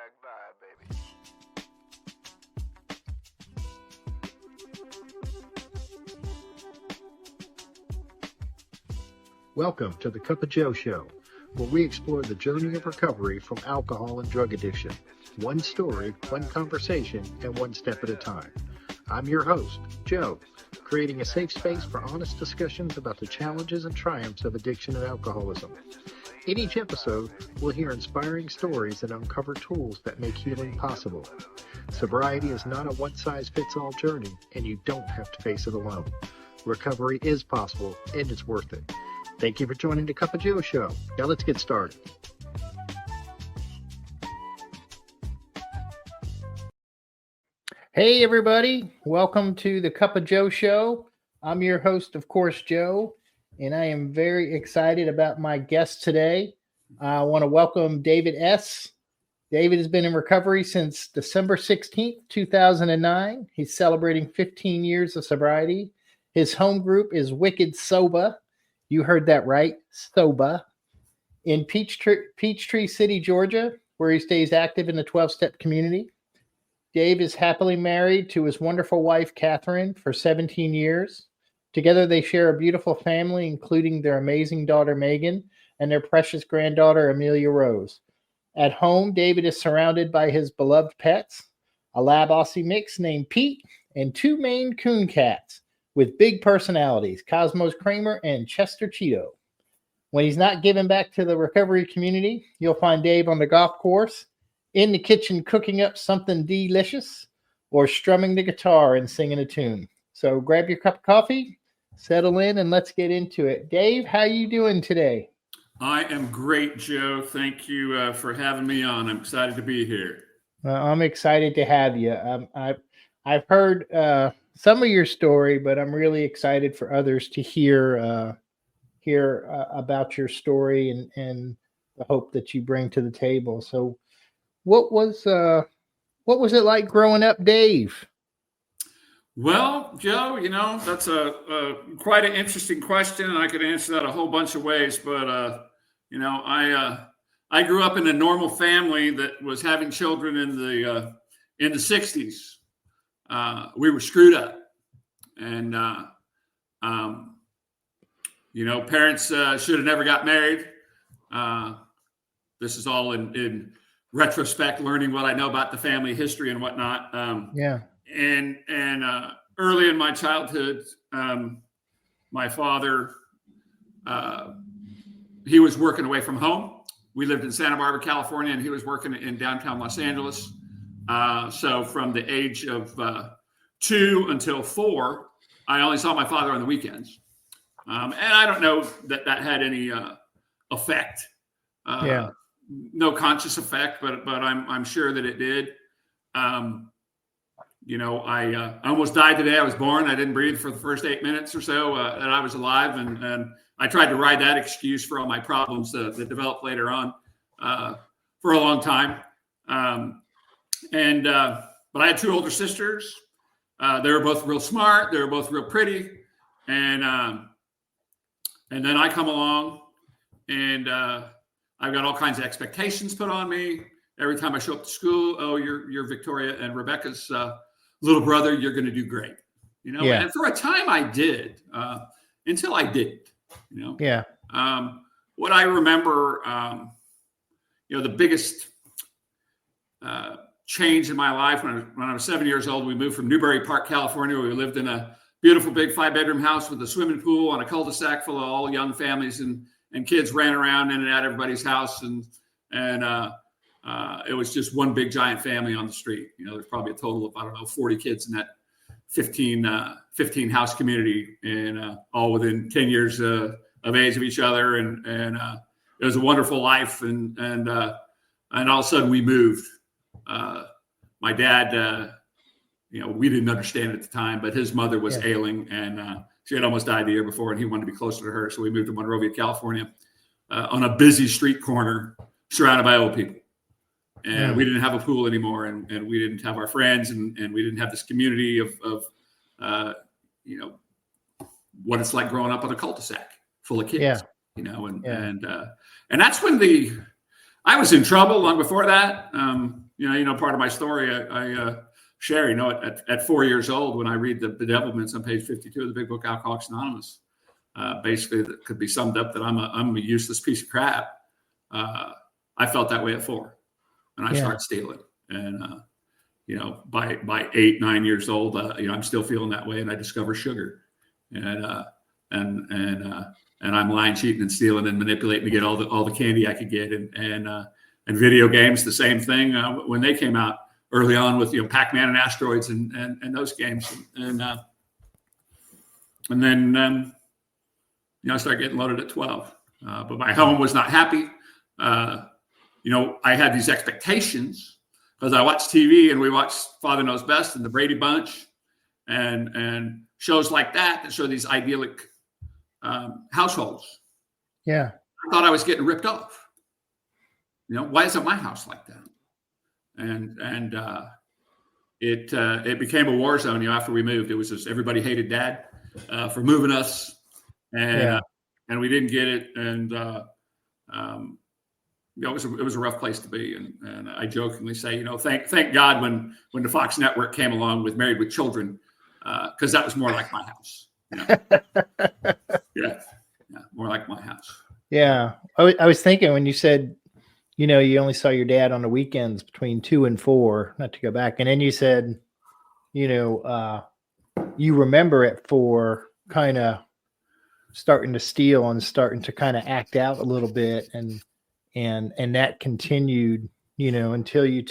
swag vibe, baby. Welcome to the Cup of Joe Show, where we explore the journey of recovery from alcohol and drug addiction. One story, one conversation, and one step at a time. I'm your host, Joe, creating a safe space for honest discussions about the challenges and triumphs of addiction and alcoholism. In each episode, we'll hear inspiring stories that uncover tools that make healing possible. Sobriety is not a one-size-fits-all journey, and you don't have to face it alone. Recovery is possible, and it's worth it. Thank you for joining the Cup of Joe Show. Now let's get started. Hey, everybody. Welcome to the Cup of Joe Show. I'm your host, of course, Joe, and I am very excited about my guest today. I want to welcome David S. David has been in recovery since December 16th, 2009. He's celebrating 15 years of sobriety. His home group is Wicked Soba. You heard that right, Soba, in Peachtree City, Georgia, where he stays active in the 12-step community. Dave is happily married to his wonderful wife, Catherine, for 17 years. Together, they share a beautiful family, including their amazing daughter, Megan, and their precious granddaughter, Amelia Rose. At home, David is surrounded by his beloved pets, a Lab Aussie mix named Pete, and two Maine Coon cats with big personalities, Cosmos Kramer and Chester Cheeto. When he's not giving back to the recovery community, you'll find Dave on the golf course, in the kitchen cooking up something delicious, or strumming the guitar and singing a tune. So grab your cup of coffee, settle in, and let's get into it. Dave, how you doing today? I am great, Joe. Thank you for having me on. I'm excited to be here. I'm excited to have you. I've heard some of your story, but I'm really excited for others to hear about your story and the hope that you bring to the table. So what was it like growing up, Dave? Well, Joe, that's a quite an interesting question, and I could answer that a whole bunch of ways. But I grew up in a normal family that was having children in the 60s. We were screwed up, and parents should have never got married. This is all in retrospect, learning what I know about the family history and whatnot. And early in my childhood, my father, he was working away from home. We lived in Santa Barbara, California, and he was working in downtown Los Angeles. So from the age of 2 until 4, I only saw my father on the weekends. And I don't know that had any effect. No conscious effect, but I'm sure that it did. I almost died the day I was born. I didn't breathe for the first 8 minutes or so that I was alive, and I tried to ride that excuse for all my problems that developed later on for a long time. But I had 2 older sisters. They were both real smart. They were both real pretty, and then I come along, and I've got all kinds of expectations put on me every time I show up to school. Oh, you're Victoria and Rebecca's little brother. You're going to do great, And for a time I did, until I didn't. What I remember, the biggest change in my life when I was 7 years old. We moved from Newbury Park, California, where we lived in a beautiful big 5-bedroom house with a swimming pool on a cul-de-sac full of all young families, and kids ran around in and out of everybody's house, and it was just one big giant family on the street. There's probably a total of 40 kids in that 15 house community, and all within 10 years of age of each other, and it was a wonderful life, and all of a sudden we moved. My dad, we didn't understand it at the time, but his mother was ailing, and she had almost died the year before, and he wanted to be closer to her. So we moved to Monrovia, California, on a busy street corner surrounded by old people. And we didn't have a pool anymore, and we didn't have our friends, and we didn't have this community of what it's like growing up on a cul-de-sac full of kids, and that's when I was in trouble long before that. part of my story I share, at 4 years old, when I read the bedevilments on page 52 of the Big Book, Alcoholics Anonymous, basically that could be summed up that I'm a useless piece of crap. I felt that way at 4, and I started stealing. And by 8, 9 years old, I'm still feeling that way, and I discover sugar, and I'm lying, cheating, and stealing, and manipulating to get all the candy I could get, and video games, the same thing when they came out early on with Pac-Man and Asteroids and those games, and then I started getting loaded at 12, but my home was not happy. I had these expectations because I watched TV, and we watched Father Knows Best and the Brady Bunch and shows like that show these idyllic households. Yeah. I thought I was getting ripped off. Why isn't my house like that? And it became a war zone. After we moved, it was just everybody hated Dad for moving us, and we didn't get it. And it was a rough place to be. And I jokingly say, thank God when the Fox Network came along with Married with Children, because that was more like my house. More like my house. Yeah, I was thinking when you said, you only saw your dad on the weekends between 2 and 4, not to go back. And then you said, you remember at 4 kind of starting to steal and starting to kind of act out a little bit. And that continued, until you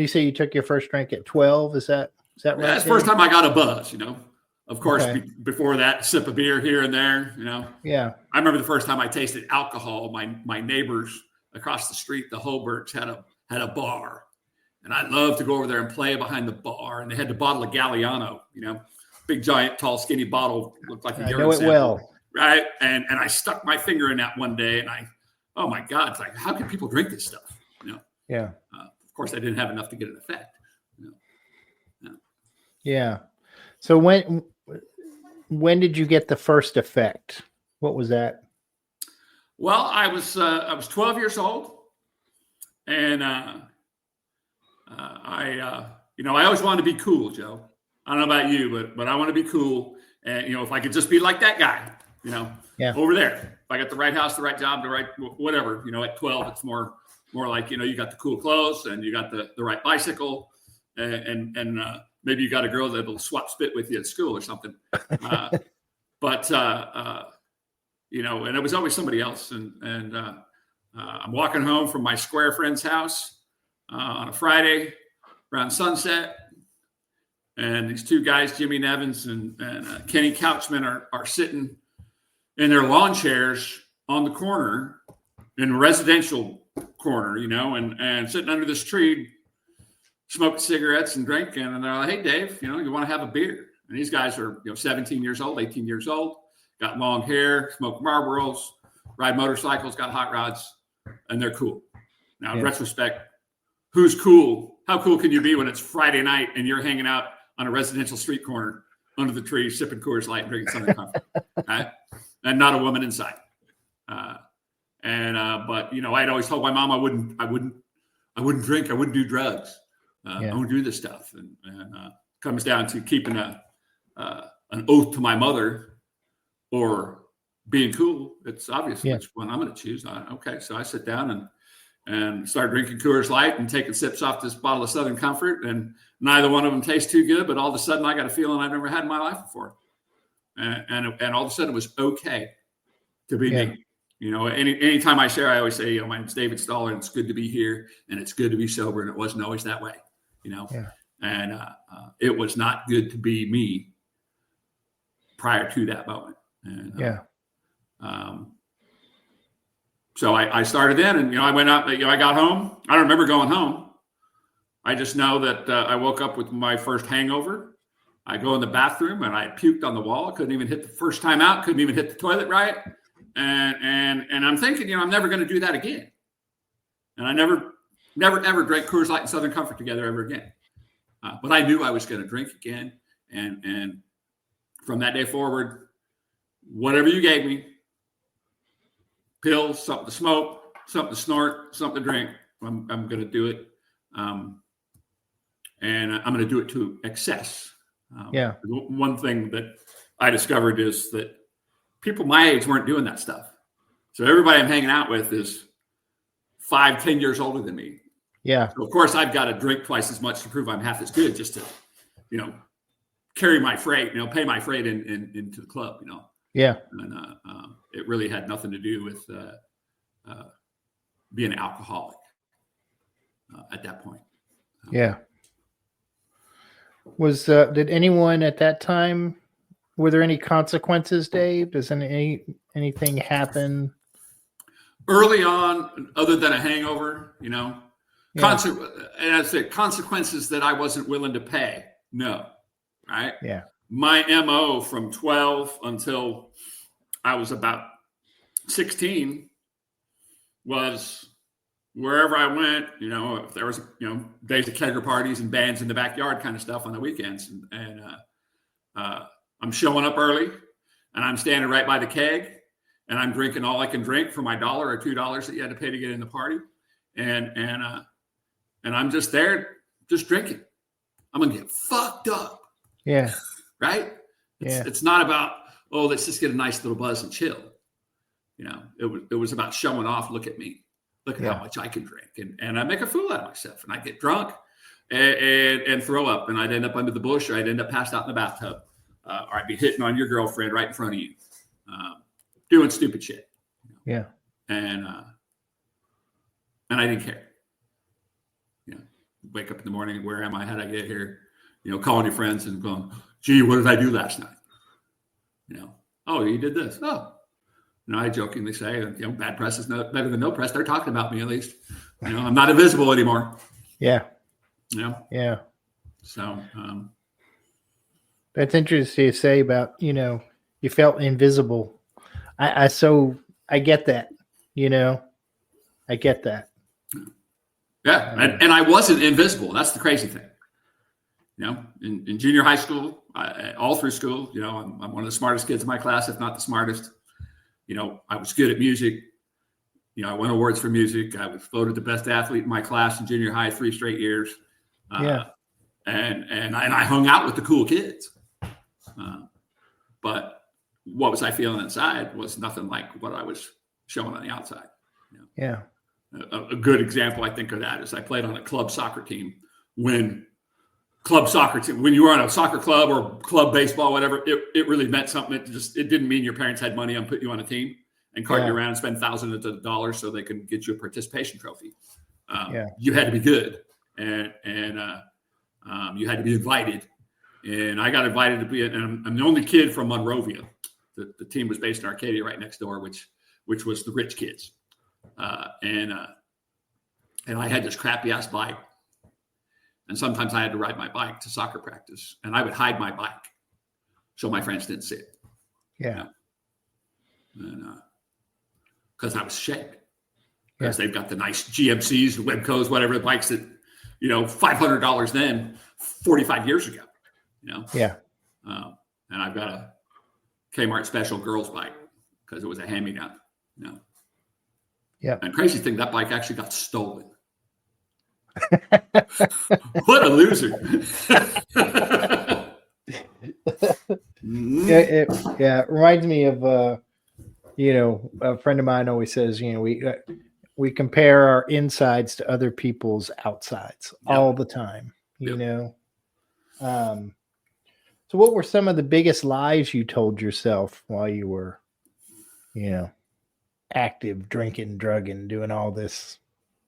say you took your first drink at 12. Is that right? That's the first time I got a buzz, Of course, before that, sip of beer here and there, Yeah. I remember the first time I tasted alcohol. My neighbors across the street, the Holberts, had a bar, and I loved to go over there and play behind the bar. And they had the bottle of Galliano, big, giant, tall, skinny bottle, looked like a urine know it sample, well. right? And I stuck my finger in that one day, and oh my God, it's like, how can people drink this stuff? Yeah. Of course, I didn't have enough to get an effect. Yeah. So when did you get the first effect? What was that? Well, I was 12 years old, and I always wanted to be cool, Joe. I don't know about you, but I want to be cool, and if I could just be like that guy, over there. If I got the right house, the right job, the right whatever, at 12, it's more like you got the cool clothes, and you got the right bicycle, and maybe you got a girl that'll swap spit with you at school or something. And it was always somebody else. And I'm walking home from my square friend's house on a Friday around sunset. And these two guys, Jimmy Nevins and Kenny Couchman, are sitting in their lawn chairs on the corner, in a residential corner, and sitting under this tree, smoking cigarettes and drinking. And they're like, "Hey, Dave, you want to have a beer?" And these guys are 17 years old, 18 years old, got long hair, smoke Marlboros, ride motorcycles, got hot rods, and they're cool. Now, in retrospect, who's cool? How cool can you be when it's Friday night and you're hanging out on a residential street corner under the tree, sipping Coors Light and drinking Southern Comfort, right? And not a woman inside. But I'd always told my mom I wouldn't drink, I wouldn't do drugs. I wouldn't do this stuff. And comes down to keeping an oath to my mother or being cool. It's obvious which one I'm going to choose. Okay, so I sit down and start drinking Coors Light and taking sips off this bottle of Southern Comfort, and neither one of them tastes too good, but all of a sudden I got a feeling I've never had in my life before. And all of a sudden it was okay to be me. Anytime I share, I always say, my name's David Stoller, and it's good to be here, and it's good to be sober, and it wasn't always that way, And it was not good to be me prior to that moment. And, so I started in, and I went out. I got home. I don't remember going home. I just know that I woke up with my first hangover. I go in the bathroom and I puked on the wall. Couldn't even hit the first time out. Couldn't even hit the toilet right. And I'm thinking, I'm never going to do that again. And I never ever drank Coors Light and Southern Comfort together ever again. But I knew I was going to drink again. And from that day forward, whatever you gave me, pills, something to smoke, something to snort, something to drink, I'm going to do it. And I'm going to do it to excess. Yeah. One thing that I discovered is that people my age weren't doing that stuff. So everybody I'm hanging out with is 5-10 years older than me. Yeah. So of course I've got to drink twice as much to prove I'm half as good, just to, carry my freight, pay my freight into the club, Yeah. And it really had nothing to do with being an alcoholic at that point. Yeah. Did anyone at that time, were there any consequences, Dave? Does anything happen early on, other than a hangover, Yeah. and I said consequences that I wasn't willing to pay? No. Right. Yeah. My MO from 12 until I was about 16 was wherever I went, if there was, days of kegger parties and bands in the backyard kind of stuff on the weekends. And I'm showing up early and I'm standing right by the keg and I'm drinking all I can drink for my $1 or $2 that you had to pay to get in the party. And I'm just there, just drinking. I'm going to get fucked up. Yeah. Right. It's not about, let's just get a nice little buzz and chill. It was about showing off. Look at me. Look at how much I can drink. And I make a fool out of myself and I get drunk and throw up. And I'd end up under the bush, or I'd end up passed out in the bathtub. Or I'd be hitting on your girlfriend right in front of you, doing stupid shit. Yeah. And I didn't care. Wake up in the morning. Where am I? How did I get here? Calling your friends and going, gee, what did I do last night? Oh, you did this. Oh, I jokingly say, bad press is better than no press. They're talking about me at least. I'm not invisible anymore. Yeah. Yeah. So that's interesting to say about, you felt invisible. I get that, I get that. Yeah. And I wasn't invisible. That's the crazy thing. In junior high school, all through school, I'm one of the smartest kids in my class, if not the smartest. I was good at music. I won awards for music. I was voted the best athlete in my class in junior high 3 straight years. And I hung out with the cool kids. But what was I feeling inside was nothing like what I was showing on the outside. Yeah. A good example, I think, of that is I played on a club soccer team. When you were on a soccer club or club baseball, whatever, it really meant something. It didn't mean your parents had money on putting you on a team and cart you around and spend thousands of dollars so they can get you a participation trophy. You had to be good, and you had to be invited. And I got invited to be, and I'm the only kid from Monrovia. The team was based in Arcadia, right next door, which was the rich kids. And I had this crappy ass bike. And sometimes I had to ride my bike to soccer practice, and I would hide my bike so my friends didn't see it. Yeah. And because I was ashamed. Because they've got the nice GMCs, the Webcos, whatever, the bikes that, $500 then, 45 years ago, Yeah. And I've got a Kmart special girls bike because it was a hand-me-down, Yeah. And crazy thing, that bike actually got stolen. What a loser. It reminds me of a friend of mine always says, we compare our insides to other people's outsides all the time, so what were some of the biggest lies you told yourself while you were active, drinking, drugging, doing all this?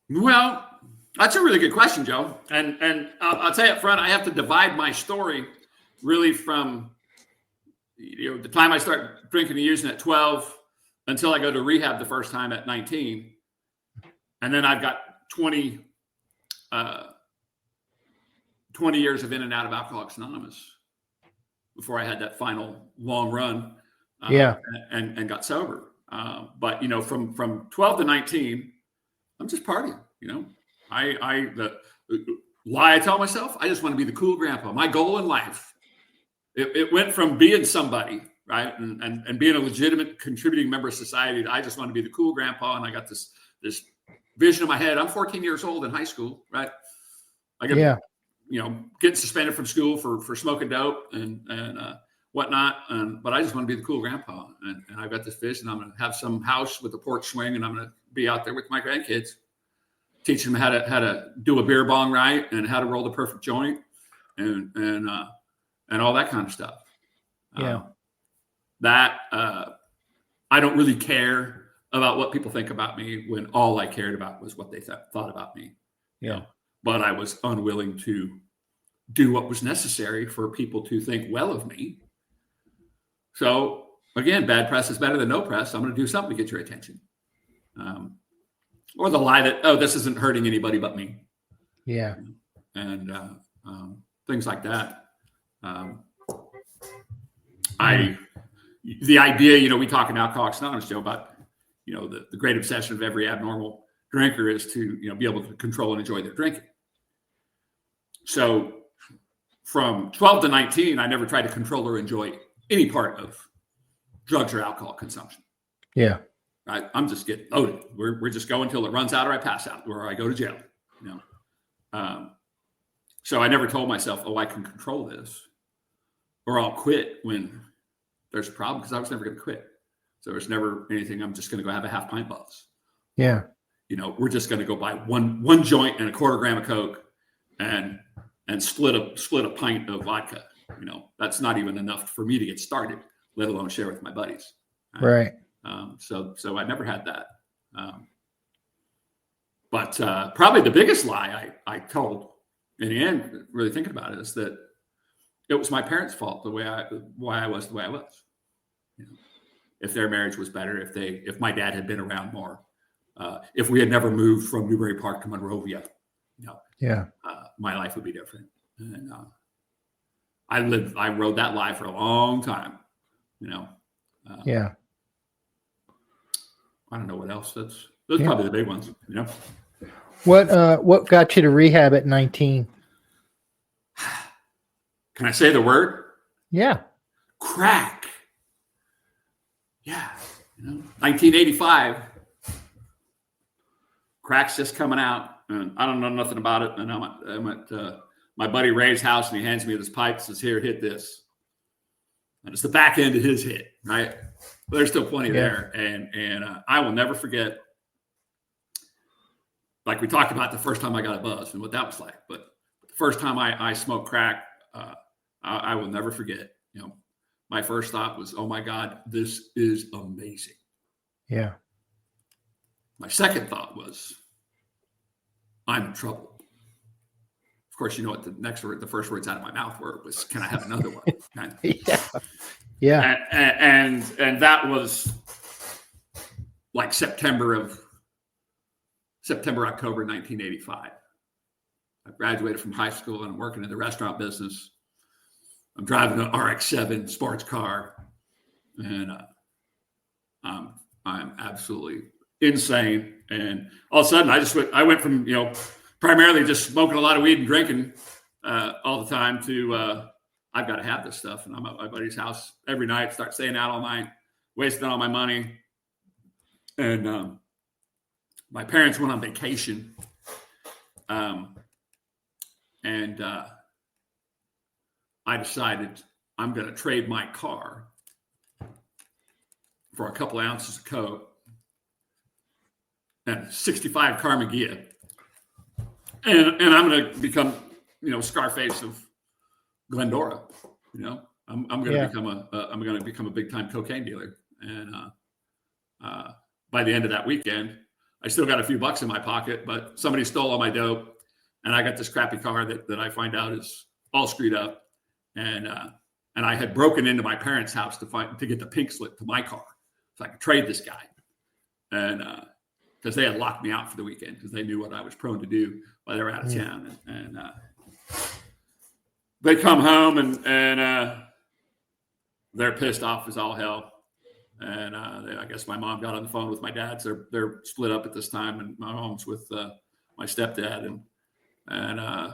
Well, that's a really good question, Joe. And I'll tell you up front, I have to divide my story really from the time I start drinking and using at 12 until I go to rehab the first time at 19. And then I've got 20 years of in and out of Alcoholics Anonymous before I had that final long run and got sober. But, from 12 to 19, I'm just partying, the lie I tell myself, I just want to be the cool grandpa. My goal in life, it went from being somebody, right, and being a legitimate contributing member of society. I just want to be the cool grandpa, and I got this vision in my head. I'm 14 years old in high school, right? I got, getting suspended from school for smoking dope and whatnot. But I just want to be the cool grandpa. And I've got this vision. I'm going to have some house with a porch swing, and I'm going to be out there with my grandkids, teaching them how to do a beer bong right and how to roll the perfect joint and all that kind of stuff. I don't really care about what people think about me when all I cared about was what they thought about me. But I was unwilling to do what was necessary for people to think well of me. So again, bad press is better than no press. I'm going to do something to get your attention. Or the lie that, oh, this isn't hurting anybody but me. Yeah. And things like that. The idea, we talk in Alcoholics Anonymous, Joe, about, the great obsession of every abnormal drinker is to, be able to control and enjoy their drinking. So from 12 to 19, I never tried to control or enjoy any part of drugs or alcohol consumption. Yeah. I'm just getting loaded. We're just going until it runs out or I pass out or I go to jail. So I never told myself, I can control this or I'll quit when there's a problem, because I was never going to quit. So there's never anything. I'm just going to go have a half pint buzz. Yeah. We're just going to go buy one joint and a quarter gram of Coke and split a pint of vodka. That's not even enough for me to get started, let alone share with my buddies. Right. So I never had that. But probably the biggest lie I told in the end, really thinking about it, is that it was my parents' fault why I was the way I was. If their marriage was better, if my dad had been around more, if we had never moved from Newbury Park to Monrovia, my life would be different. And I rode that lie for a long time. I don't know what else. Those are probably the big ones. What got you to rehab at 19? Can I say the word? Yeah. Crack. Yeah. 1985. Crack's just coming out, and I don't know nothing about it. And I'm at my buddy Ray's house, and he hands me this pipe. Says, "Here, hit this." And it's the back end of his hit, right? But there's still plenty there, and I will never forget. Like we talked about the first time I got a buzz and what that was like, but the first time I smoked crack, I will never forget. My first thought was, "Oh my God, this is amazing." Yeah. My second thought was, "I'm in trouble." Of course, you know what the first words out of my mouth was, "Can I have another one?" Yeah. And that was like September, October 1985. I graduated from high school and I'm working in the restaurant business. I'm driving an RX-7 sports car, and I'm absolutely insane. And all of a sudden, I went from primarily just smoking a lot of weed and drinking all the time to I've got to have this stuff. And I'm at my buddy's house every night, start staying out all night, wasting all my money. And my parents went on vacation, and I decided I'm going to trade my car for a couple of ounces of Coke and 65 Carmagia. And I'm going to become, Scarface of Glendora. I'm going to become a big time cocaine dealer. And by the end of that weekend, I still got a few bucks in my pocket, but somebody stole all my dope, and I got this crappy car that I find out is all screwed up. And I had broken into my parents' house to get the pink slip to my car, so I could trade this guy. And because they had locked me out for the weekend because they knew what I was prone to do while they were out of town. And they come home and they're pissed off as all hell. And I guess my mom got on the phone with my dad. So they're split up at this time, and my mom's with my stepdad. And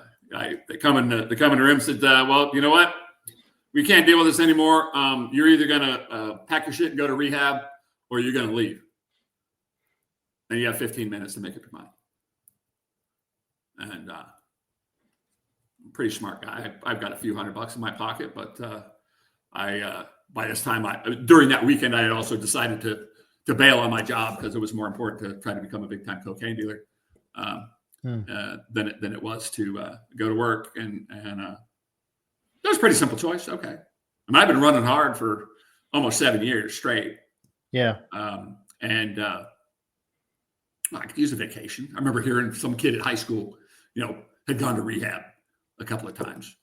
they come in the room and said, "Well, you know what? We can't deal with this anymore. You're either going to pack your shit and go to rehab, or you're going to leave. And you have 15 minutes to make up your mind." And pretty smart guy. I've got a few $100 in my pocket, but by this time, during that weekend, I had also decided to bail on my job because it was more important to try to become a big time cocaine dealer than it was to go to work. And that was a pretty simple choice. Okay. I mean, I've been running hard for almost 7 years straight. Yeah. I could use a vacation. I remember hearing some kid at high school, had gone to rehab a couple of times.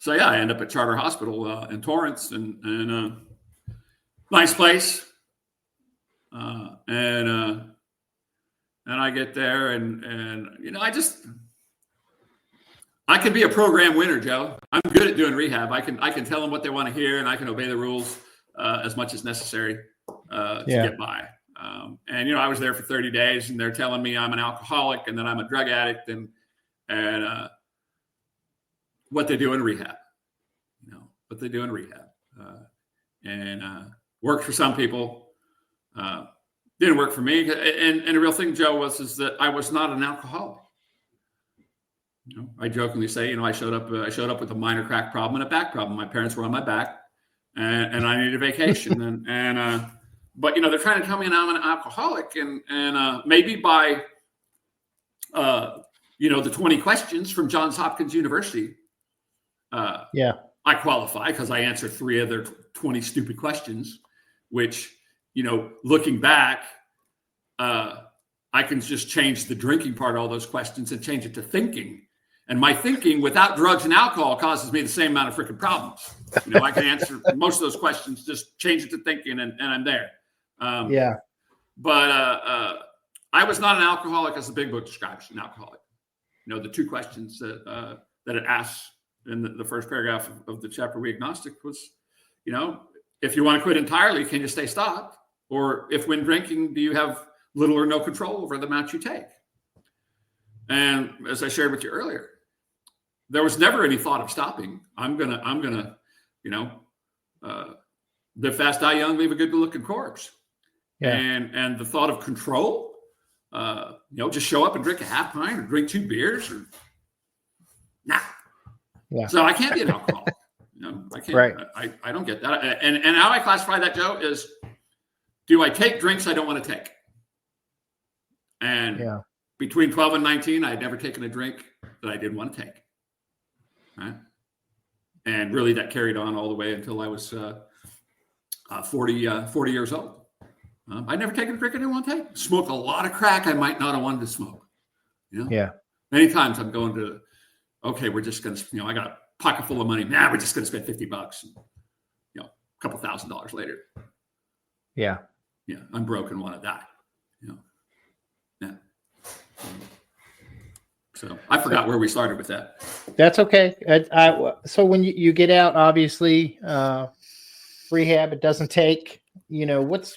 So I end up at Charter Hospital in Torrance, and nice place. And I get there, and I can be a program winner, Joe. I'm good at doing rehab. I can tell them what they want to hear, and I can obey the rules as much as necessary to get by. And I was there for 30 days, and they're telling me I'm an alcoholic and that I'm a drug addict, and what they do in rehab, worked for some people, didn't work for me. And the real thing, Joe, is that I was not an alcoholic. I jokingly say, I showed up with a minor crack problem and a back problem. My parents were on my back, and I needed a vacation. But they're trying to tell me I'm an alcoholic, and maybe by the 20 questions from Johns Hopkins University, I qualify because I answered 3 of their 20 stupid questions, which looking back, I can just change the drinking part of all those questions and change it to thinking. And my thinking without drugs and alcohol causes me the same amount of freaking problems. I can answer most of those questions, just change it to thinking, and I'm there. But I was not an alcoholic as the big book describes an alcoholic. The 2 questions that it asks in the first paragraph of the chapter We Agnostic was, if you want to quit entirely, can you stay stopped? Or if when drinking, do you have little or no control over the amount you take? And as I shared with you earlier, there was never any thought of stopping. I'm gonna, live fast, die young, leave a good looking corpse. Yeah. And the thought of control, just show up and drink a half pint or drink 2 beers or nah. Yeah. So I can't be an alcoholic. I can't. Right. I don't get that. And how I classify that, Joe, is do I take drinks I don't want to take? And between 12 and 19, I had never taken a drink that I didn't want to take. Right? And really that carried on all the way until I was 40 years old. I'd never taken a drink I didn't want to take. Smoke a lot of crack I might not have wanted to smoke. Yeah. Many times I'm going to, okay, we're just going to, I got a pocket full of money. We're just going to spend $50. And, a couple $1,000s later. Yeah. I'm broke and want to die. Yeah. So I forgot where we started with that. That's okay. So when you get out, obviously, rehab, it doesn't take, what's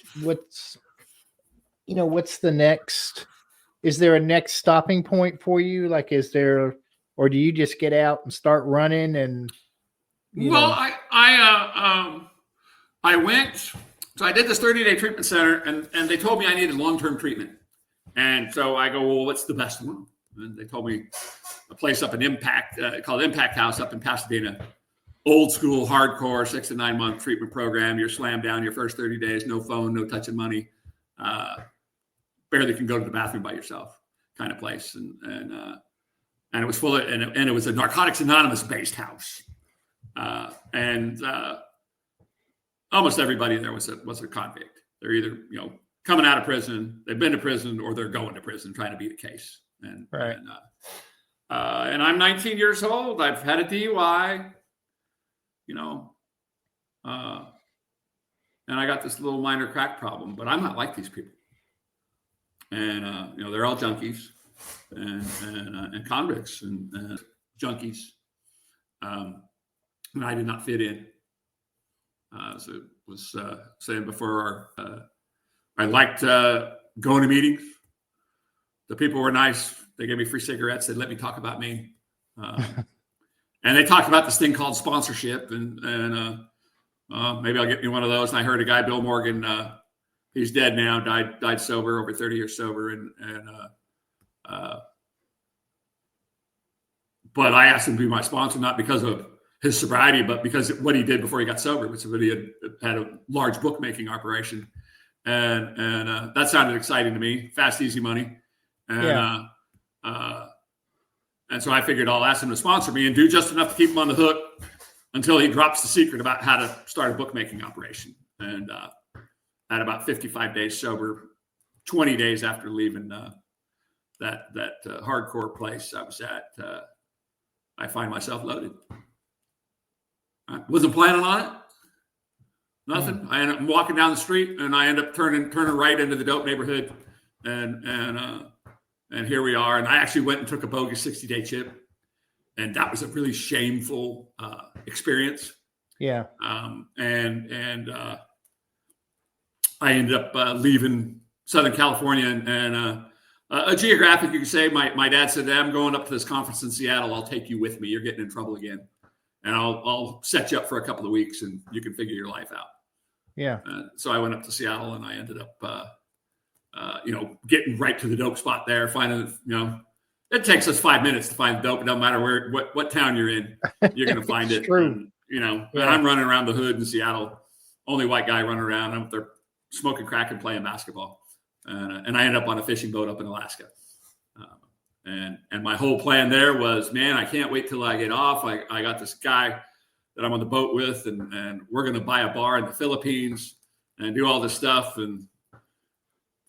the next, is there a next stopping point for you? Like, or do you just get out and start running and, I went, so I did this 30-day treatment center and they told me I needed long-term treatment. And so I go, well, what's the best one? And they told me a place up in Impact, called Impact House up in Pasadena. Old school, hardcore, 6 to 9 month treatment program. You're slammed down your first 30 days, no phone, no touching money. Barely can go to the bathroom by yourself kind of place. And it was full of, and it was a Narcotics Anonymous based house. Almost everybody there was a convict. They're either, coming out of prison, they've been to prison, or they're going to prison trying to beat a case. And I'm 19 years old. I've had a DUI, and I got this little minor crack problem, but I'm not like these people. And, they're all junkies and convicts and junkies. And I did not fit in. As I was saying before, I liked going to meetings. The people were nice. They gave me free cigarettes. They let me talk about me. And they talked about this thing called sponsorship. And maybe I'll get me one of those. And I heard a guy, Bill Morgan, he's dead now, died sober, over 30 years sober. And but I asked him to be my sponsor, not because of his sobriety, but because of what he did before he got sober, which was he had a large bookmaking operation. And that sounded exciting to me. Fast, easy money. And and so I figured I'll ask him to sponsor me and do just enough to keep him on the hook until he drops the secret about how to start a bookmaking operation. And at about 55 days sober, 20 days after leaving that hardcore place I was at, I find myself loaded. I wasn't planning on it. Nothing. I end up walking down the street, and I end up turning right into the dope neighborhood, and here we are. And I actually went and took a bogus 60-day chip, and that was a really shameful experience. Yeah. And I ended up leaving Southern California, and geographic, you could say. My dad said, "I'm going up to this conference in Seattle. I'll take you with me. You're getting in trouble again, and I'll set you up for a couple of weeks, and you can figure your life out." Yeah. So I went up to Seattle, and I ended up, getting right to the dope spot there. Finding, it takes us 5 minutes to find dope. It doesn't matter what town you're in, you're going to find it. True. And I'm running around the hood in Seattle, only white guy running around. I'm up there smoking crack and playing basketball, and I ended up on a fishing boat up in Alaska. And my whole plan there was, man, I can't wait till I get off. I got this guy that I'm on the boat with, and we're going to buy a bar in the Philippines and do all this stuff. And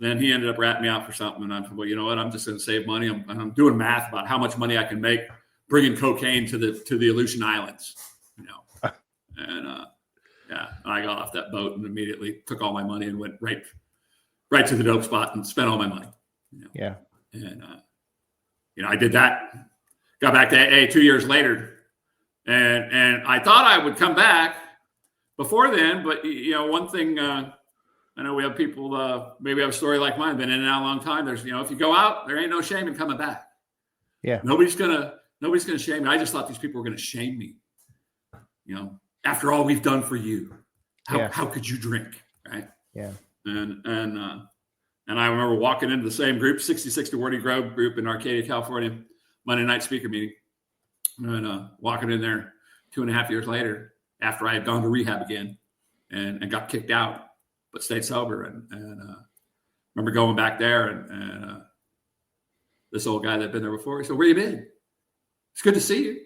then he ended up ratting me out for something. And I'm, well, you know what? I'm just going to save money. I'm doing math about how much money I can make bringing cocaine to the Aleutian Islands, And I got off that boat and immediately took all my money and went right to the dope spot and spent all my money. Yeah. And I did that. Got back to AA 2 years later. And I thought I would come back before then, but one thing, I know we have people, maybe have a story like mine, been in and out a long time. There's, if you go out, there ain't no shame in coming back. Yeah. Nobody's gonna shame me. I just thought these people were gonna shame me. After all we've done for you, how could you drink, right? Yeah. And I remember walking into the same group, 6060 Wardy Grove group in Arcadia, California, Monday night speaker meeting. And walking in there 2.5 years later, after I had gone to rehab again and got kicked out, but stayed sober. And remember going back there and this old guy that'd been there before, he said, "Where you been? It's good to see you."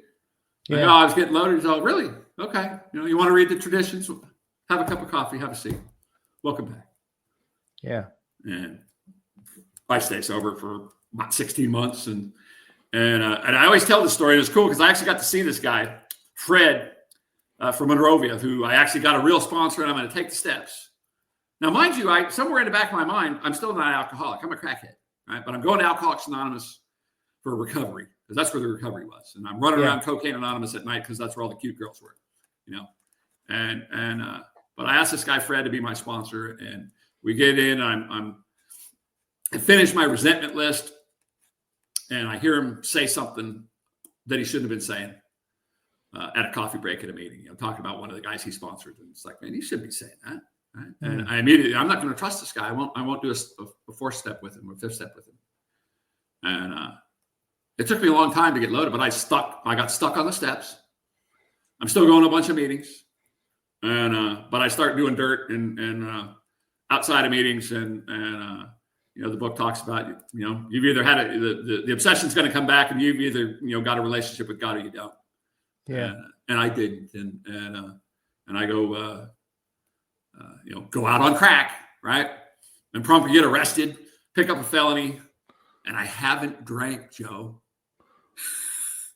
Yeah. I was getting loaded. He's all, "Really? Okay. You want to read the traditions? Have a cup of coffee, have a seat. Welcome back." Yeah. And I stayed sober for about 16 months. And I always tell this story, and it's cool because I actually got to see this guy, Fred, from Monrovia, who I actually got a real sponsor, and I'm going to take the steps. Now, mind you, somewhere in the back of my mind, I'm still not an alcoholic. I'm a crackhead, right? But I'm going to Alcoholics Anonymous for recovery, because that's where the recovery was. And I'm running around Cocaine Anonymous at night because that's where all the cute girls were, But I asked this guy, Fred, to be my sponsor, and we get in, and I finish my resentment list, and I hear him say something that he shouldn't have been saying at a coffee break at a meeting, talking about one of the guys he sponsored. And it's like, man, he shouldn't be saying that. Right? Mm-hmm. And I immediately, I'm not going to trust this guy. I won't do a fourth step with him or fifth step with him. And it took me a long time to get loaded, but I got stuck on the steps. I'm still going to a bunch of meetings. But I start doing dirt and outside of meetings, and the book talks about, you've either had the obsession's going to come back, and you've either got a relationship with God or you don't. Yeah. And I didn't, and I go go out on crack, right, and promptly get arrested, pick up a felony, and I haven't drank, Joe.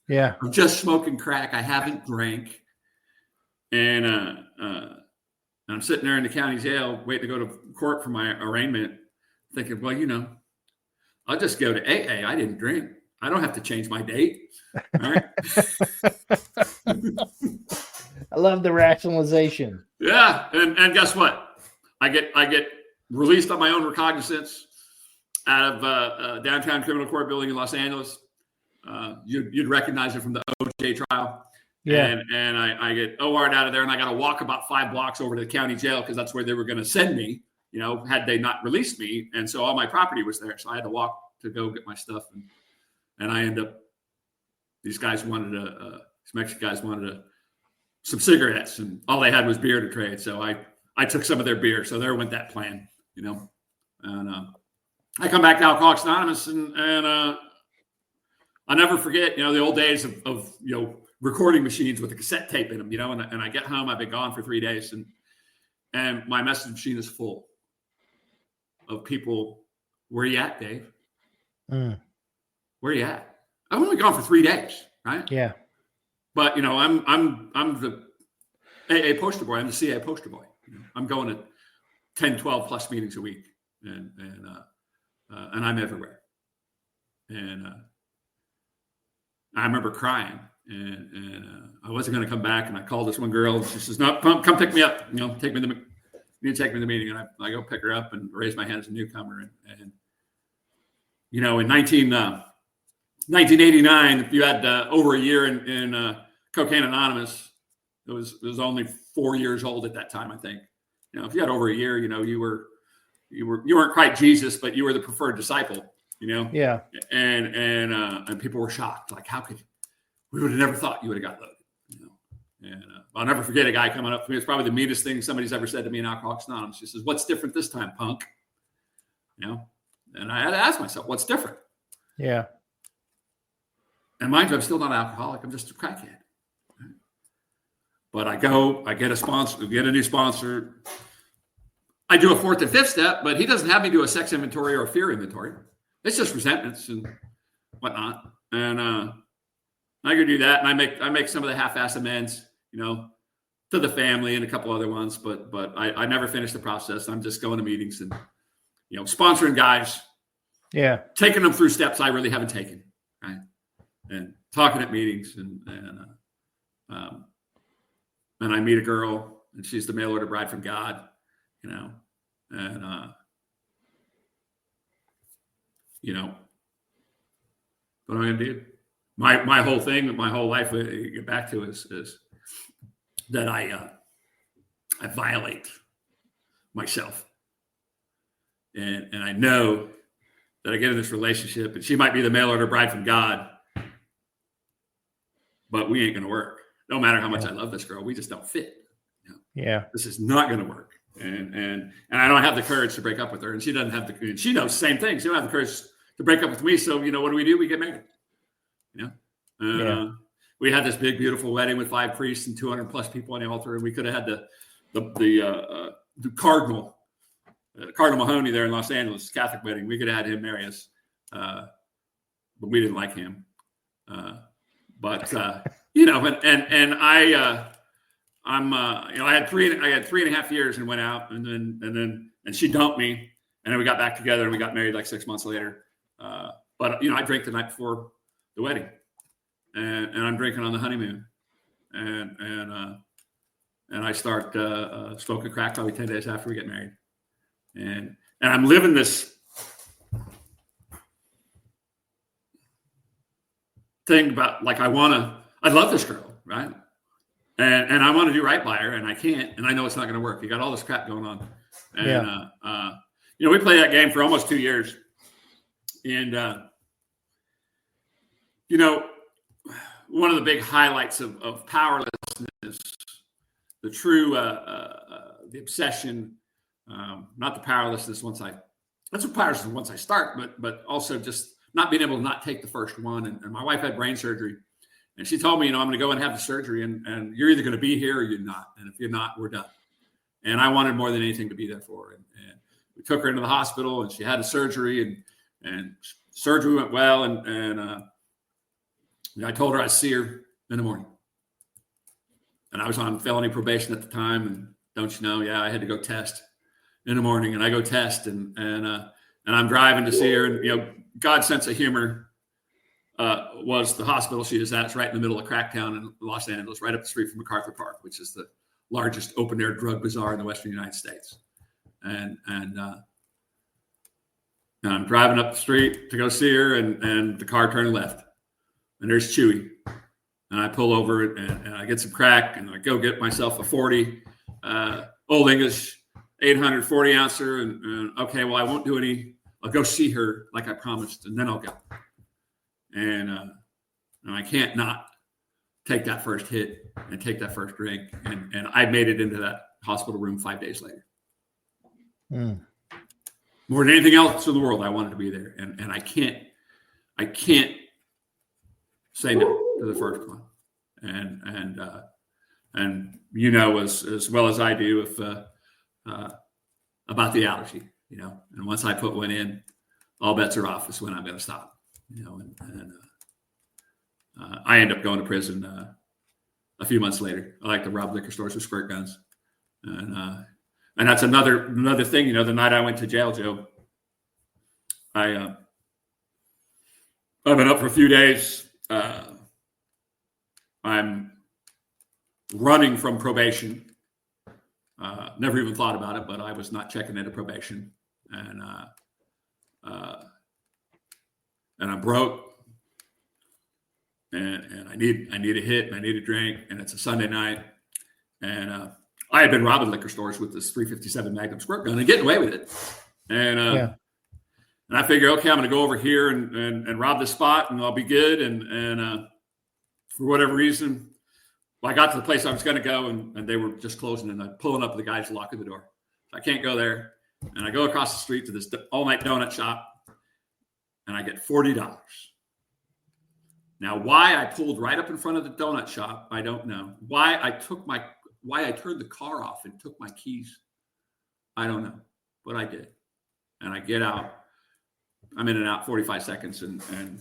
Yeah. I'm just smoking crack. I haven't drank, and I'm sitting there in the county jail waiting to go to court for my arraignment, thinking, well, I'll just go to AA. I didn't drink. I don't have to change my date. All right. I love the rationalization. Yeah. And guess what? I get released on my own recognizance out of downtown criminal court building in Los Angeles. You'd recognize it from the OJ trial. Yeah. And I get OR'd out of there, and I got to walk about 5 blocks over to the county jail because that's where they were going to send me, had they not released me. And so all my property was there. So I had to walk to go get my stuff. And I end up these guys wanted these Mexican guys wanted some cigarettes, and all they had was beer to trade. So I took some of their beer. So there went that plan, and I come back to Alcoholics Anonymous, and I'll never forget, the old days of recording machines with a cassette tape in them, and I get home, I've been gone for 3 days, and my message machine is full of people. Where you at, Dave? Where you at? I've only gone for 3 days, right? Yeah. But I'm the AA poster boy. I'm the CA poster boy. I'm going to 10, 12 plus meetings a week, and I'm everywhere. And I remember crying, and I wasn't going to come back. And I called this one girl, and she says, "No, come pick me up. Take me to you take me to the meeting." And I go pick her up and raise my hand as a newcomer. And in 1989, if you had over a year in Cocaine Anonymous, it was only 4 years old at that time, I think. If you had over a year, you weren't quite Jesus, but you were the preferred disciple. Yeah. And people were shocked, like, how could we would have never thought you would have got loaded. And I'll never forget a guy coming up to me. It's probably the meanest thing somebody's ever said to me in Alcoholics Anonymous. He says, "What's different this time, punk?" And I had to ask myself, what's different? Yeah. And mind you, I'm still not an alcoholic. I'm just a crackhead. But I get a sponsor, get a new sponsor. I do a 4th and 5th step, but he doesn't have me do a sex inventory or a fear inventory. It's just resentments and whatnot. And I go do that, and I make some of the half-ass amends, to the family and a couple other ones. But I never finish the process. I'm just going to meetings and sponsoring guys. Yeah. Taking them through steps I really haven't taken, right? And talking at meetings, and I meet a girl, and she's the mail order bride from God, and what am I going to do? My whole thing, my whole life, what I get back to is that I violate myself, and I know that I get in this relationship, and she might be the mail order bride from God, but we ain't going to work. No matter how much I love this girl, we just don't fit. Yeah. This is not going to work. And I don't have the courage to break up with her, and she doesn't have and she knows the same thing. She don't have the courage to break up with me. So, what do? We get married. We had this big, beautiful wedding with 5 priests and 200 plus people on the altar, and we could have had the Cardinal Mahoney there in Los Angeles, Catholic wedding. We could have had him marry us, but we didn't like him. I had 3.5 years and went out, and she dumped me, and then we got back together and we got married like 6 months later. But I drank the night before the wedding, and I'm drinking on the honeymoon, and I start smoking crack probably 10 days after we get married, and I'm living this thing about, like, I love this girl, right? And I want to do right by her, and I can't, and I know it's not going to work. You got all this crap going on. And, we played that game for almost 2 years. And, one of the big highlights of powerlessness, the true, the obsession, not the powerlessness that's what powerlessness once I start, but also just not being able to not take the first one. And my wife had brain surgery. And she told me, I'm going to go and have the surgery, and you're either going to be here or you're not. And if you're not, we're done. And I wanted more than anything to be there for her. And we took her into the hospital, and she had a surgery, and surgery went well. And I told her I'd see her in the morning. And I was on felony probation at the time. And don't you know, I had to go test in the morning. And I go test, and I'm driving to see her. And, God's sense of humor was the hospital she was at. It's right in the middle of Cracktown in Los Angeles, right up the street from MacArthur Park, which is the largest open-air drug bazaar in the Western United States. And I'm driving up the street to go see her, and the car turned left, and there's Chewy. And I pull over, and I get some crack, and I go get myself a 40 Old English 840 ouncer, and okay, well, I won't do any. I'll go see her like I promised, and then I'll go. And and I can't not take that first hit and take that first drink. And I made it into that hospital room 5 days later. More than anything else in the world, I wanted to be there. And I can't say no to the first one. And you know, as well as I do, about the allergy, you know, and once I put one in, all bets are off is when I'm going to stop, you know, and I end up going to prison a few months later. I like to rob liquor stores with squirt guns. And that's another thing, you know, the night I went to jail, Joe, I've been up for a few days. I'm running from probation. Never even thought about it, but I was not checking into probation. And I'm broke. And I need a hit and I need a drink, and it's a Sunday night. And I had been robbing liquor stores with this 357 Magnum squirt gun and getting away with it. And I figure, okay, I'm going to go over here and rob this spot, and I'll be good. And for whatever reason, I got to the place I was going to go, and they were just closing, and I'm pulling up the guys locking the door. I can't go there. And I go across the street to this all-night donut shop, and I get $40. Now, why I pulled right up in front of the donut shop, I don't know. Why I turned the car off and took my keys, I don't know. But I did. And I get out. I'm in and out 45 seconds, and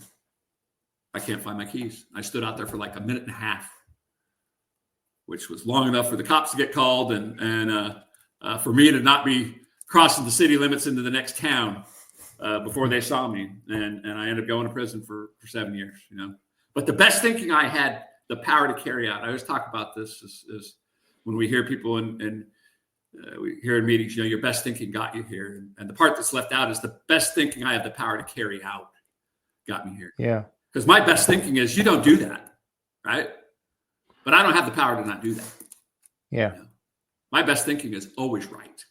I can't find my keys. I stood out there for like a minute and a half, which was long enough for the cops to get called and for me to not be crossing the city limits into the next town before they saw me. And I ended up going to prison for 7 years, you know. But the best thinking I had the power to carry out, I always talk about this is when we hear people and we hear in meetings, you know, your best thinking got you here. And the part that's left out is the best thinking I have the power to carry out got me here. Yeah. Because my best thinking is you don't do that, right? But I don't have the power to not do that. Yeah. You know? My best thinking is always right.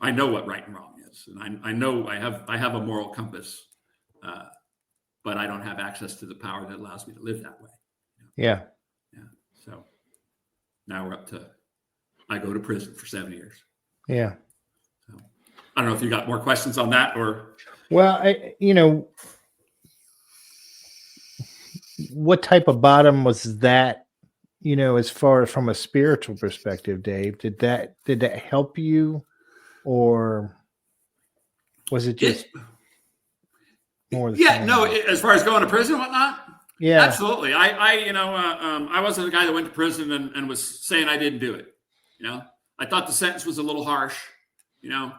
I know what right and wrong is. And I know I have a moral compass, but I don't have access to the power that allows me to live that way. You know? Yeah. So now we're up to, I go to prison for 7 years. Yeah. So I don't know if you got more questions on that or. Well, what type of bottom was that, you know, as far as from a spiritual perspective, Dave? Did that help you, or was it just more? As far as going to prison and whatnot, yeah, absolutely. I wasn't the guy that went to prison and was saying I didn't do it. You know, I thought the sentence was a little harsh. You know,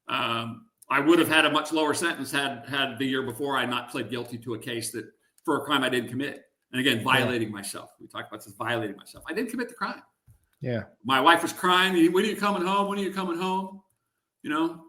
I would have had a much lower sentence had the year before I not pled guilty to a case that for a crime I didn't commit. And again, violating myself. We talk about this, violating myself. I didn't commit the crime. Yeah. My wife was crying. When are you coming home? When are you coming home? You know,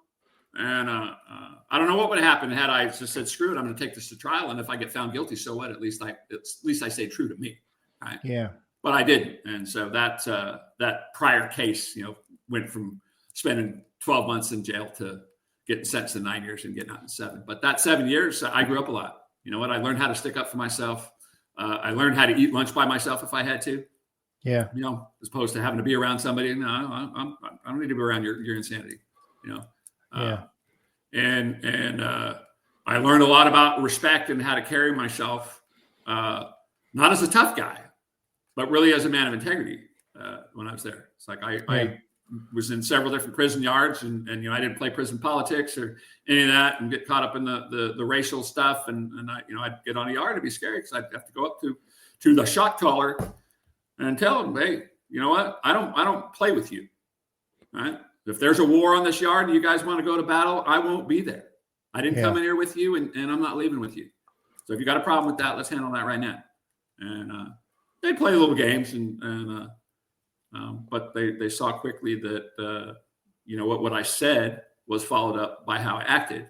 and I don't know what would have happened had I just said, screw it, I'm going to take this to trial. And if I get found guilty, so what? At least I stay true to me. Right. Yeah. But I didn't. And so that prior case, you know, went from spending 12 months in jail to getting sentenced to 9 years and getting out in 7. But that 7 years, I grew up a lot. You know what? I learned how to stick up for myself. I learned how to eat lunch by myself if I had to. Yeah. You know, as opposed to having to be around somebody. No, I don't need to be around your insanity. You know. Yeah. And I learned a lot about respect and how to carry myself, not as a tough guy, but really as a man of integrity. When I was there, it's like I was in several different prison yards, and you know, I didn't play prison politics or any of that, and get caught up in the racial stuff. And I'd get on a yard and be scary because I'd have to go up to the shot caller and tell him, hey, you know what? I don't play with you. All right. If there's a war on this yard and you guys want to go to battle, I won't be there. I didn't come in here with you, and I'm not leaving with you. So if you got a problem with that, let's handle that right now. And they play little games, but they saw quickly that what I said was followed up by how I acted,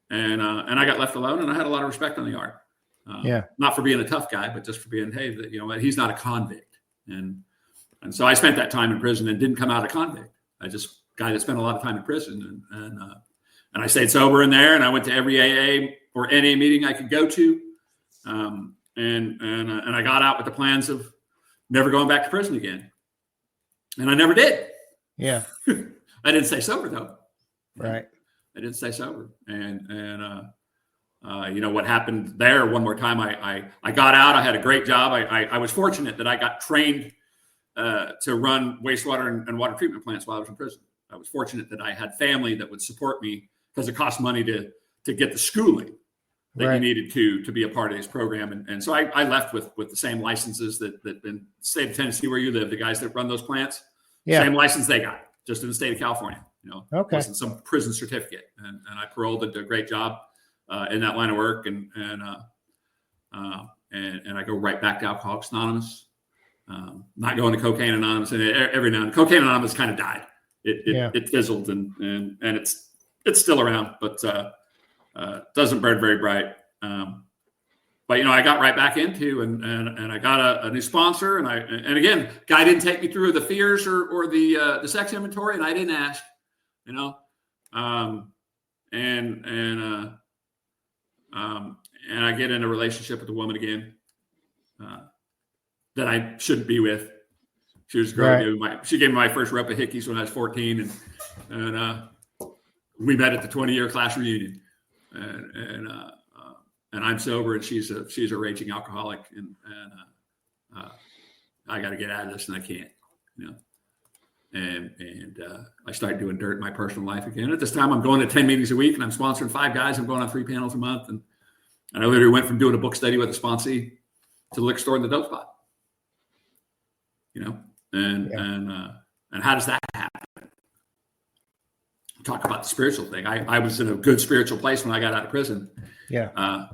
and I got left alone, and I had a lot of respect on the yard. Not for being a tough guy, but just for being, hey, that, you know, he's not a convict, and so I spent that time in prison and didn't come out a convict. I just guy that spent a lot of time in prison, and I stayed sober in there, and I went to every AA or NA meeting I could go to. and I got out with the plans of never going back to prison again, and I never did. Yeah. I didn't stay sober though. Right. I didn't stay sober, and what happened there one more time. I got out. I had a great job. I was fortunate that I got trained to run wastewater and water treatment plants while I was in prison. I was fortunate that I had family that would support me because it cost money to get the schooling that you needed to be a part of this program. And so I left with the same licenses that in the state of Tennessee where you live, the guys that run those plants, same license they got, just in the state of California. Wasn't some prison certificate. And I paroled and did a great job in that line of work. And I go right back to Alcoholics Anonymous. Not going to Cocaine Anonymous, and every now and then Cocaine Anonymous kind of died. It fizzled, and it's still around, but doesn't burn very bright. But I got right back into, and I got a new sponsor, and again, guy didn't take me through the fears or the sex inventory, and I didn't ask, and I get in a relationship with a woman again that I shouldn't be with. She was a girl. She gave me my first rep of hickeys when I was 14, and we met at the 20-year class reunion, and I'm sober, and she's a raging alcoholic, and I got to get out of this, and I can't, and I started doing dirt in my personal life again. At this time, I'm going to 10 meetings a week, and I'm sponsoring 5 guys. I'm going on 3 panels a month, and I literally went from doing a book study with a sponsee to the liquor store in the dope spot. And how does that happen? Talk about the spiritual thing. I was in a good spiritual place when I got out of prison. Yeah.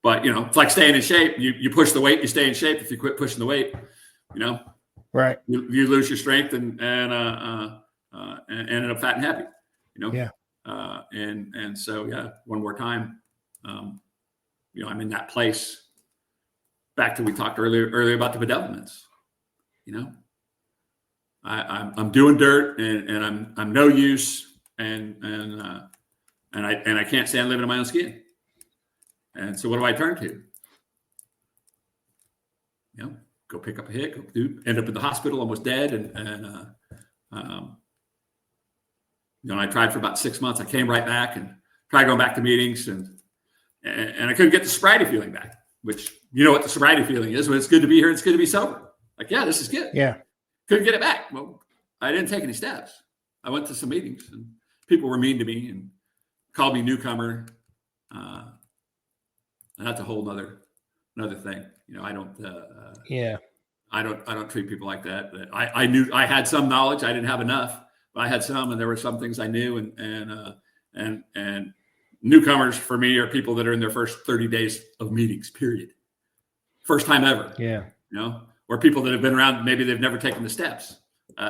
But it's like staying in shape. You push the weight, you stay in shape. If you quit pushing the weight, right, you lose your strength and end up fat and happy. And so one more time, I'm in that place. Back to we talked earlier about the bedevilments. I'm doing dirt and I'm no use and I can't stand living in my own skin. And so what do I turn to? Go pick up a hit, end up in the hospital, almost dead. And I tried for about 6 months. I came right back and tried going back to meetings and I couldn't get the sobriety feeling back, which what the sobriety feeling is when it's good to be here. It's good to be sober. Like, yeah, this is good. Yeah. Couldn't get it back. Well, I didn't take any steps. I went to some meetings and people were mean to me and called me newcomer. And that's a whole another thing. I don't. I don't treat people like that. But I knew I had some knowledge. I didn't have enough, but I had some, and there were some things I knew. And newcomers for me are people that are in their first 30 days of meetings. Period. First time ever. Yeah. Or people that have been around, maybe they've never taken the steps,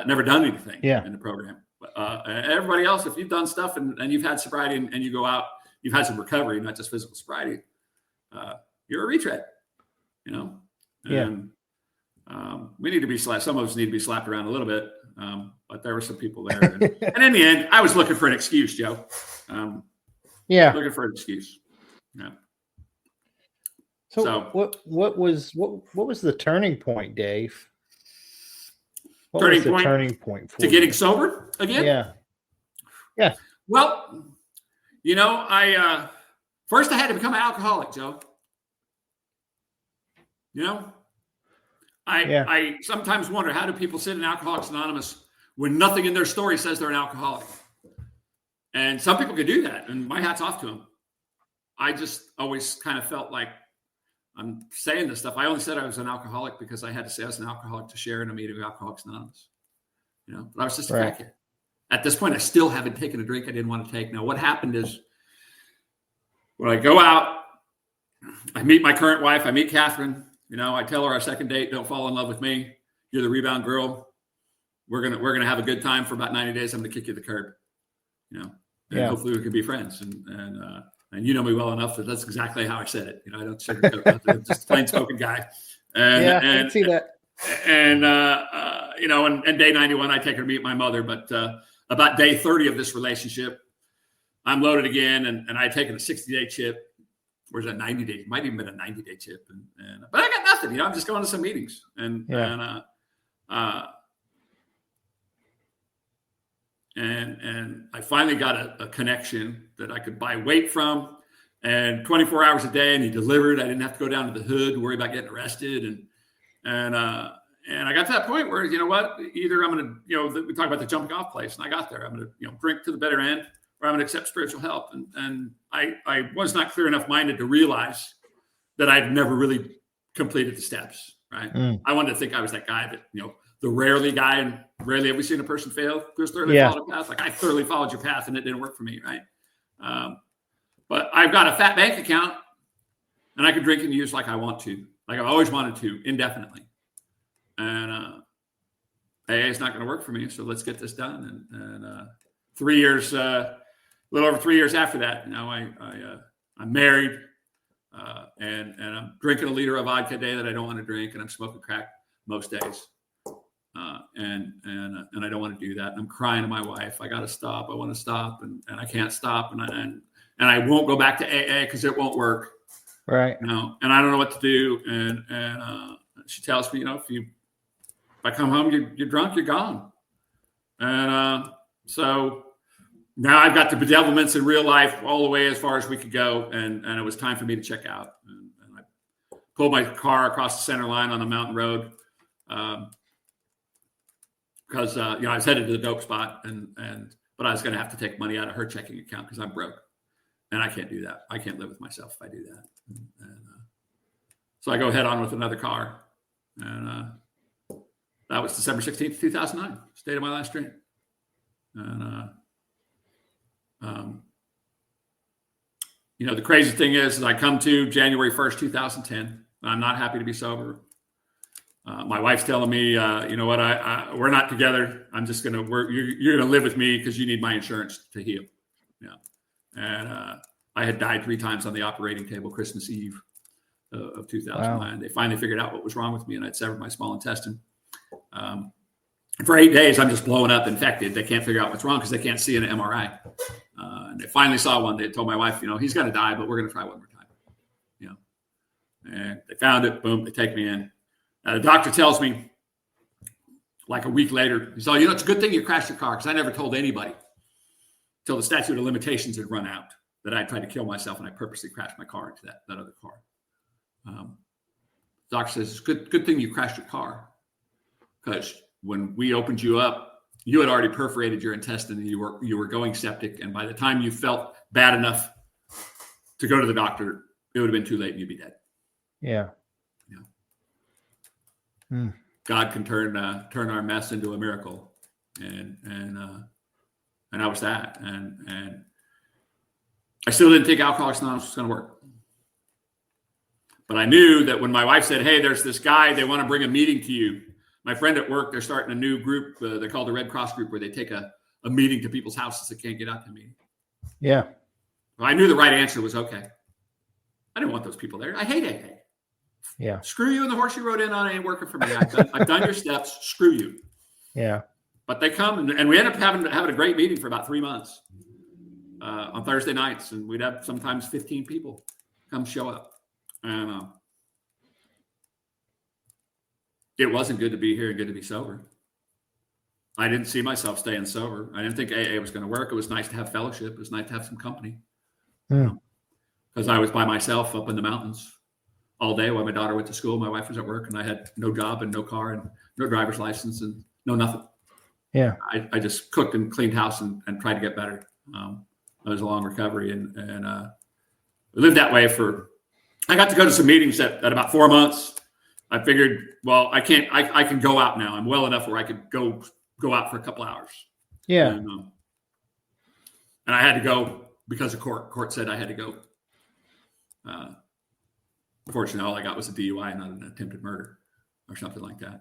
never done anything in the program. Everybody else, if you've done stuff and you've had sobriety and you go out, you've had some recovery, not just physical sobriety, you're a retread, And we need to be slapped. Some of us need to be slapped around a little bit, but there were some people there. And in the end, I was looking for an excuse, Joe. Looking for an excuse. Yeah. So what was the turning point, Dave? What turning was the point turning point for to getting sober again? Yeah. Well, I first I had to become an alcoholic, Joe. I sometimes wonder, how do people sit in Alcoholics Anonymous when nothing in their story says they're an alcoholic? And some people can do that, and my hat's off to them. I just always kind of felt like I'm saying this stuff. I only said I was an alcoholic because I had to say I was an alcoholic to share in a meeting of Alcoholics Anonymous. But I was just a crackhead. At this point, I still haven't taken a drink I didn't want to take. Now, what happened is when I go out, I meet my current wife. I meet Catherine. I tell her our second date, don't fall in love with me. You're the rebound girl. We're gonna have a good time for about 90 days. I'm gonna kick you to the curb. And hopefully we can be friends. And you know me well enough that that's exactly how I said it. I don't sugarcoat. I'm just a plain spoken guy. And I can see that. And day 91, I take her to meet my mother. But about day 30 of this relationship, I'm loaded again, and I had taken a 60-day chip, Where's that 90-day? Might even been a 90-day chip. But I got nothing. I'm just going to some meetings. And I finally got a connection that I could buy weight from, and 24 hours a day, and he delivered. I didn't have to go down to the hood and worry about getting arrested. And I got to that point where, you know what, either I'm going to, we talk about the jumping off place, and I got there. I'm going to, drink to the bitter end, or I'm going to accept spiritual help. And I was not clear enough minded to realize that I'd never really completed the steps, right? I wanted to think I was that guy that, the rarely guy, and rarely have we seen a person fail who's thoroughly followed a path. Like, I thoroughly followed your path and it didn't work for me, right? But I've got a fat bank account, and I can drink and use like I want to, like I've always wanted to, indefinitely. And AA is not going to work for me, so let's get this done. And 3 years, a little over 3 years after that, now I'm married, and I'm drinking a liter of vodka a day that I don't want to drink, and I'm smoking crack most days. And I don't want to do that. And I'm crying to my wife. I got to stop. I want to stop, and I can't stop. And I won't go back to AA because it won't work. Right. And I don't know what to do. And she tells me, if I come home, you're drunk, you're gone. And so now I've got the bedevilments in real life all the way as far as we could go. And it was time for me to check out. And I pulled my car across the center line on a mountain road. Because I was headed to the dope spot, but I was going to have to take money out of her checking account because I'm broke, and I can't do that. I can't live with myself if I do that. So I go head on with another car, and that was December 16th, 2009, state of my last drink. And the crazy thing is I come to January 1st, 2010. I'm not happy to be sober. My wife's telling me, you know what, we're not together. I'm just going to work. You're going to live with me because you need my insurance to heal. Yeah. And I had died 3 times on the operating table Christmas Eve of 2009. Wow. They finally figured out what was wrong with me, and I'd severed my small intestine. For 8 days, I'm just blowing up, infected. They can't figure out what's wrong because they can't see an MRI. And they finally saw one. They told my wife, he's going to die, but we're going to try one more time. And they found it. Boom, they take me in. The doctor tells me, like a week later, he said, it's a good thing you crashed your car, because I never told anybody until the statute of limitations had run out that I tried to kill myself, and I purposely crashed my car into that other car. The doctor says, it's good thing you crashed your car, because when we opened you up, you had already perforated your intestine, and you were going septic, and by the time you felt bad enough to go to the doctor, it would have been too late and you'd be dead. Yeah. God can turn our mess into a miracle, and I was that, and I still didn't think Alcoholics Anonymous was going to work, but I knew that when my wife said, "Hey, there's this guy, they want to bring a meeting to you," my friend at work, they're starting a new group, they call the Red Cross group, where they take a meeting to people's houses that can't get out to the meeting. Yeah, well, I knew the right answer was okay. I didn't want those people there. I hate AA. Yeah. Screw you and the horse you rode in on ain't working for me. I've done your steps. Screw you. Yeah. But they come, and we end up having a great meeting for about 3 months on Thursday nights, and we'd have sometimes 15 people come show up. And it wasn't good to be here and good to be sober. I didn't see myself staying sober. I didn't think AA was going to work. It was nice to have fellowship. It was nice to have some company. Because I was by myself up in the mountains all day while my daughter went to school. My wife was at work, and I had no job and no car and no driver's license and no nothing. Yeah. I just cooked and cleaned house and tried to get better. It was a long recovery, and we lived that way I got to go to some meetings at about 4 months. I figured, well, I can go out now. I'm well enough where I could go out for a couple hours. Yeah. And I had to go because the court said I had to go. Unfortunately, all I got was a DUI, not an attempted murder or something like that.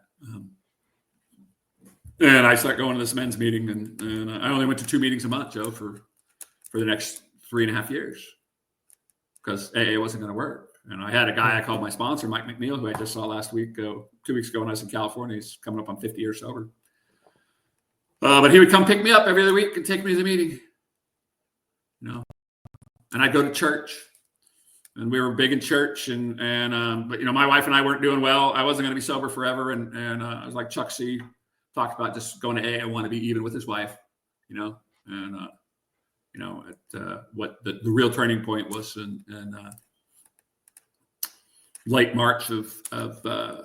And I started going to this men's meeting, and I only went to 2 meetings a month, Joe, for the next 3.5 years, because AA wasn't going to work. And I had a guy I called my sponsor, Mike McNeil, who I just saw 2 weeks ago when I was in California. He's coming up on 50 years sober. But he would come pick me up every other week and take me to the meeting, And I'd go to church. and we were big in church, but my wife and I weren't doing well. I wasn't going to be sober forever, and I was like Chuck C. talked about, just going to AA. I want to be even with his wife, what the real turning point was in late March of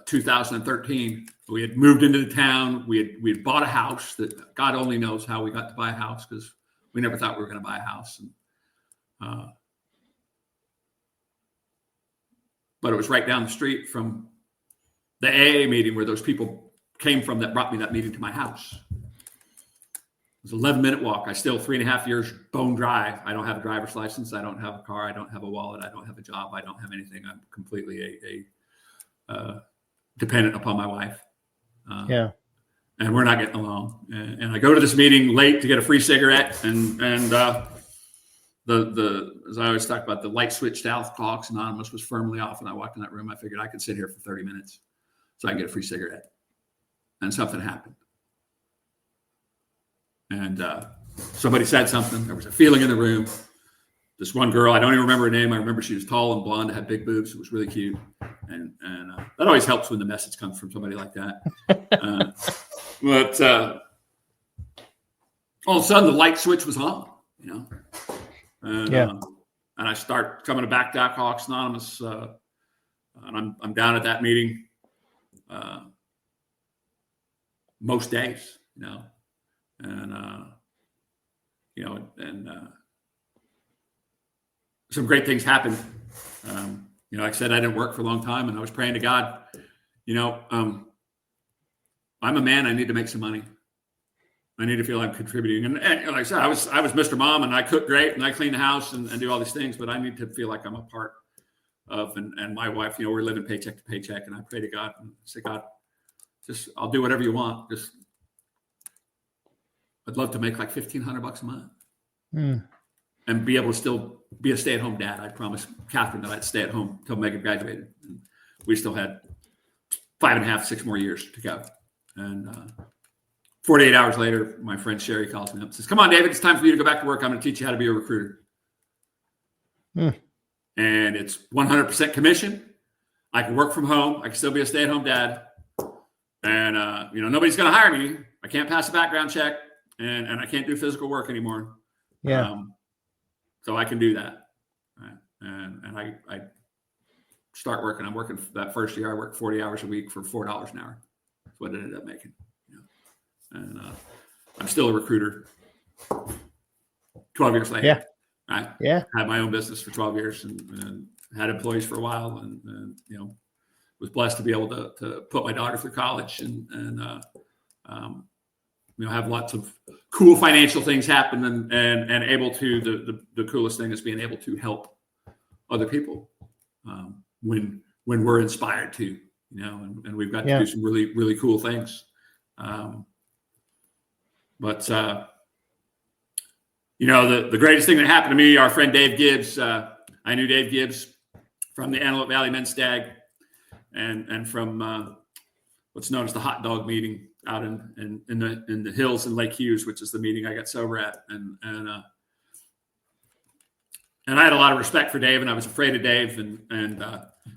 2013. We had moved into the town. We had bought a house that God only knows how we got to buy a house, because we never thought we were going to buy a house. But it was right down the street from the AA meeting where those people came from that brought me that meeting to my house. It was an 11-minute walk. I still 3.5 years bone dry. I don't have a driver's license. I don't have a car. I don't have a wallet. I don't have a job. I don't have anything. I'm completely dependent upon my wife. And we're not getting along. And I go to this meeting late to get a free cigarette. And as I always talk about, the light switch to Alcoholics Anonymous was firmly off. And I walked in that room. I figured I could sit here for 30 minutes so I can get a free cigarette. And something happened. And somebody said something. There was a feeling in the room. This one girl, I don't even remember her name. I remember she was tall and blonde, had big boobs. It was really cute. And that always helps when the message comes from somebody like that. But all of a sudden, the light switch was on, And I start coming back to Alcoholics Anonymous. And I'm down at that meeting most days, and some great things happened. Like I said, I didn't work for a long time, and I was praying to God, I'm a man. I need to make some money. I need to feel I'm contributing. And like I said, I was Mr. Mom, and I cook great, and I clean the house and do all these things, but I need to feel like I'm a part of, and my wife, we're living paycheck to paycheck, and I pray to God and say, God, I'll do whatever you want. I'd love to make like $1,500 a month and be able to still be a stay-at-home dad. I promised Catherine that I'd stay at home until Megan graduated. And we still had 5.5, 6 more years to go. And 48 hours later, my friend Sherry calls me up and says, come on, David, it's time for you to go back to work. I'm going to teach you how to be a recruiter. And it's 100% commission. I can work from home. I can still be a stay-at-home dad. And, nobody's going to hire me. I can't pass a background check, and I can't do physical work anymore. So I can do that. Right? And I start working. I'm working for that first year. I worked 40 hours a week for $4 an hour. That's what I ended up making. And I'm still a recruiter 12 years later. Right? Had my own business for 12 years and had employees for a while, and was blessed to be able to put my daughter through college and have lots of cool financial things happen, and able to, the coolest thing is being able to help other people when we're inspired to, and we've got to do some really, really cool things. But the greatest thing that happened to me, our friend Dave Gibbs, I knew Dave Gibbs from the Antelope Valley Men's Stag and from what's known as the hot dog meeting out in the hills in Lake Hughes, which is the meeting I got sober at. And I had a lot of respect for Dave, and I was afraid of Dave, and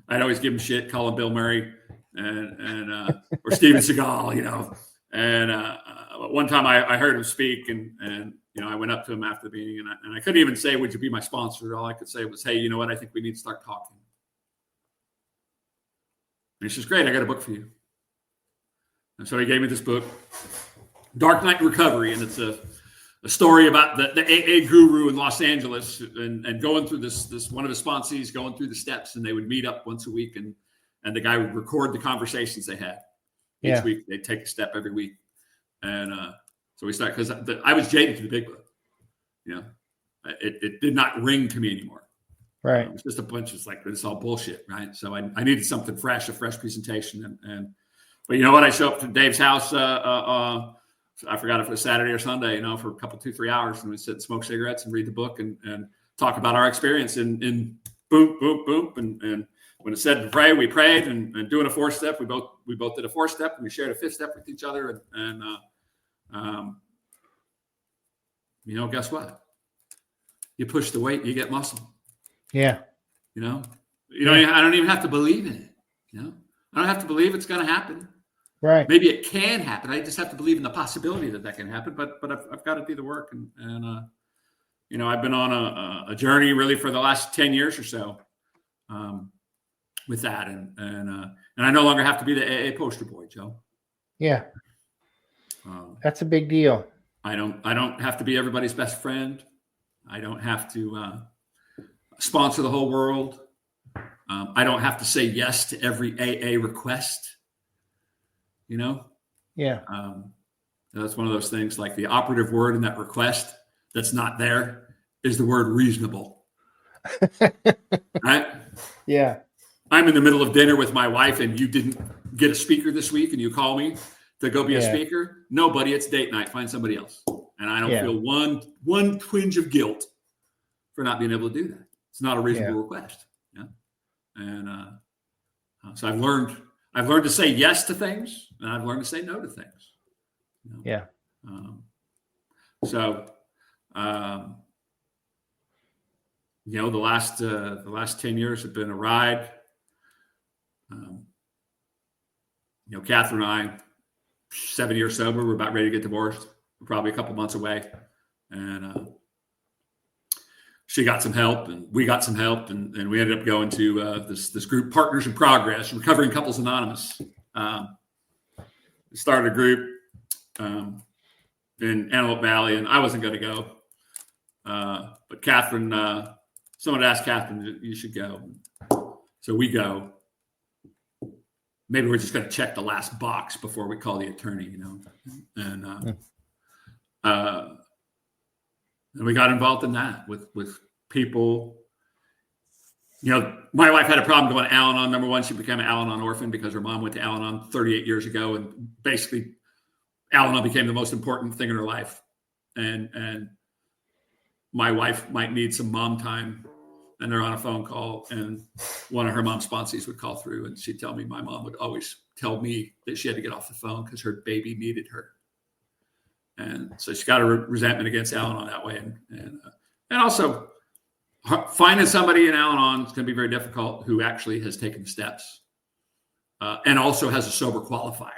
I'd always give him shit, call him Bill Murray or Steven Seagal, And one time I heard him speak, and I went up to him after the meeting, and I couldn't even say, would you be my sponsor? All I could say was, hey, you know what? I think we need to start talking. And he says, great, I got a book for you. And so he gave me this book, Dark Night Recovery, and it's a story about the AA guru in Los Angeles and going through this one of his sponsees going through the steps, and they would meet up once a week, and the guy would record the conversations they had. Each week, they'd take a step every week. And so we started, because I was jaded to the big book. It did not ring to me anymore. Right. It was just a bunch of it's all bullshit, right? So I needed something fresh, a fresh presentation. But you know what? I show up to Dave's house, I forgot if it was Saturday or Sunday, for a couple, 2-3 hours, and we sit and smoke cigarettes and read the book and talk about our experience in boom, boom, boom. And when it said to pray, we prayed, and doing a 4-step, we both did a 4-step, and we shared a 5th step with each other. And guess what? You push the weight, you get muscle. Yeah. You know, I don't even have to believe in it. You know, I don't have to believe it's going to happen. Right. Maybe it can happen. I just have to believe in the possibility that can happen. But I've got to do the work. And I've been on a journey really for the last 10 years or so with that. And I no longer have to be the AA poster boy, Joe. Yeah. That's a big deal. I don't have to be everybody's best friend. I don't have to sponsor the whole world. I don't have to say yes to every AA request. You know? Yeah. That's one of those things, like the operative word in that request that's not there is the word reasonable. Right? Yeah. I'm in the middle of dinner with my wife and you didn't get a speaker this week and you call me to go be a speaker. No, buddy, it's date night. Find somebody else. And I don't feel one twinge of guilt for not being able to do that. It's not a reasonable request. Yeah. And so I've learned to say yes to things, and I've learned to say no to things. You know? Yeah. The last 10 years have been a ride. Catherine and I, 7 years sober, we're about ready to get divorced. We're probably a couple months away, and she got some help, and we got some help, and we ended up going to this group, Partners in Progress, Recovering Couples Anonymous. We started a group in Antelope Valley, and I wasn't going to go, but Catherine, someone asked Catherine, you should go. So we go. Maybe we're just going to check the last box before we call the attorney, and we got involved in that with people. My wife had a problem going to Al-Anon. Number one, she became an Al-Anon orphan because her mom went to Al-Anon 38 years ago, and basically Al-Anon became the most important thing in her life. And my wife might need some mom time, and they're on a phone call, and one of her mom's sponsees would call through, and she'd tell me my mom would always tell me that she had to get off the phone because her baby needed her. And so she got a resentment against Al-Anon that way. And also finding somebody in Al-Anon is going to be very difficult who actually has taken the steps and also has a sober qualifier,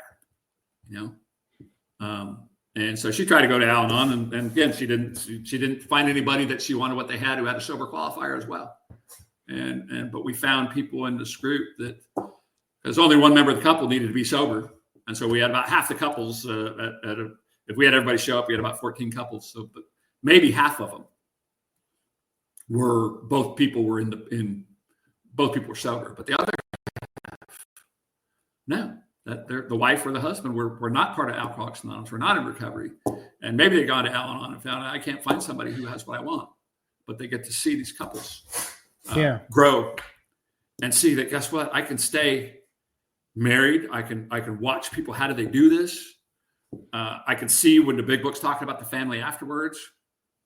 and so she tried to go to Al-Anon, and again, she didn't find anybody that she wanted what they had who had a sober qualifier as well. But we found people in this group that, because only one member of the couple needed to be sober. And so we had about half the couples if we had everybody show up, we had about 14 couples. So, but maybe half of them both people were sober, but the other half, no. That the wife or the husband were not part of Alcoholics Anonymous, were not in recovery. And maybe they got to Al-Anon and found out I can't find somebody who has what I want. But they get to see these couples grow and see that, guess what? I can stay married. I can watch people. How do they do this? I can see when the big book's talking about the family afterwards.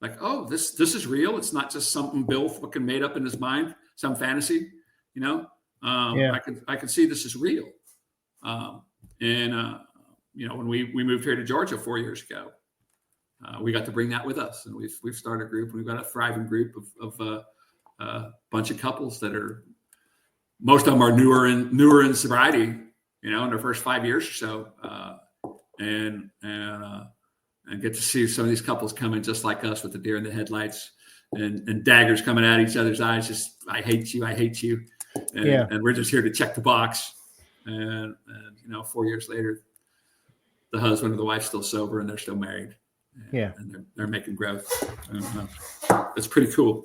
Like, oh, this is real. It's not just something Bill fucking made up in his mind, some fantasy, I can see this is real. When we moved here to Georgia 4 years ago, we got to bring that with us, and we've started a group, and we've got a thriving group of a bunch of couples that are, most of them are newer in sobriety, in their first 5 years or so, and get to see some of these couples come in just like us with the deer in the headlights and daggers coming out each other's eyes. Just, I hate you. And we're just here to check the box. And 4 years later, the husband and the wife still sober, and they're still married. And they're making growth. It's pretty cool.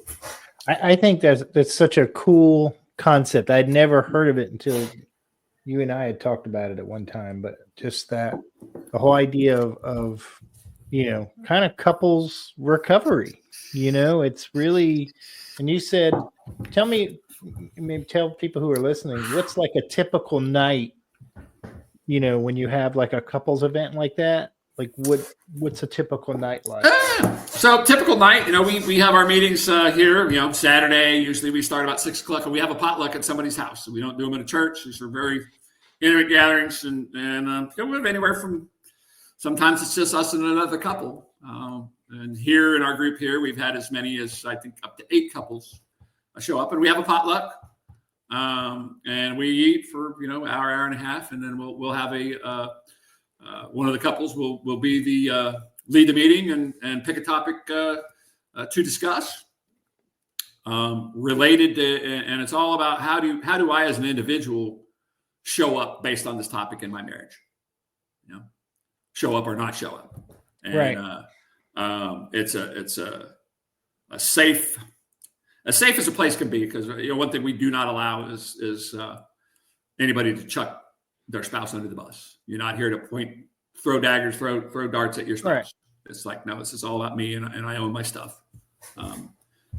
I think that's such a cool concept. I'd never heard of it until you and I had talked about it at one time. But just the whole idea of kind of couples recovery. It's really. And you said, maybe tell people who are listening, what's like a typical night, when you have like a couples event like that? Like what's a typical night like? So typical night, we have our meetings here, Saturday. Usually we start about 6 o'clock, and we have a potluck at somebody's house. So we don't do them in a church. These are very intimate gatherings, and we have anywhere from, sometimes it's just us and another couple. And here in our group here, we've had as many as, I think, up to 8 couples show up, and we have a potluck. and we eat for hour and a half, and then we'll have one of the couples will be the lead the meeting and pick a topic to discuss related to, and it's all about how do I as an individual show up based on this topic in my marriage, show up or not show up, and right. It's a safe as safe as a place can be, because one thing we do not allow is anybody to chuck their spouse under the bus. You're not here to throw daggers, throw darts at your spouse. Right. It's like, no, this is all about me, and I own my stuff.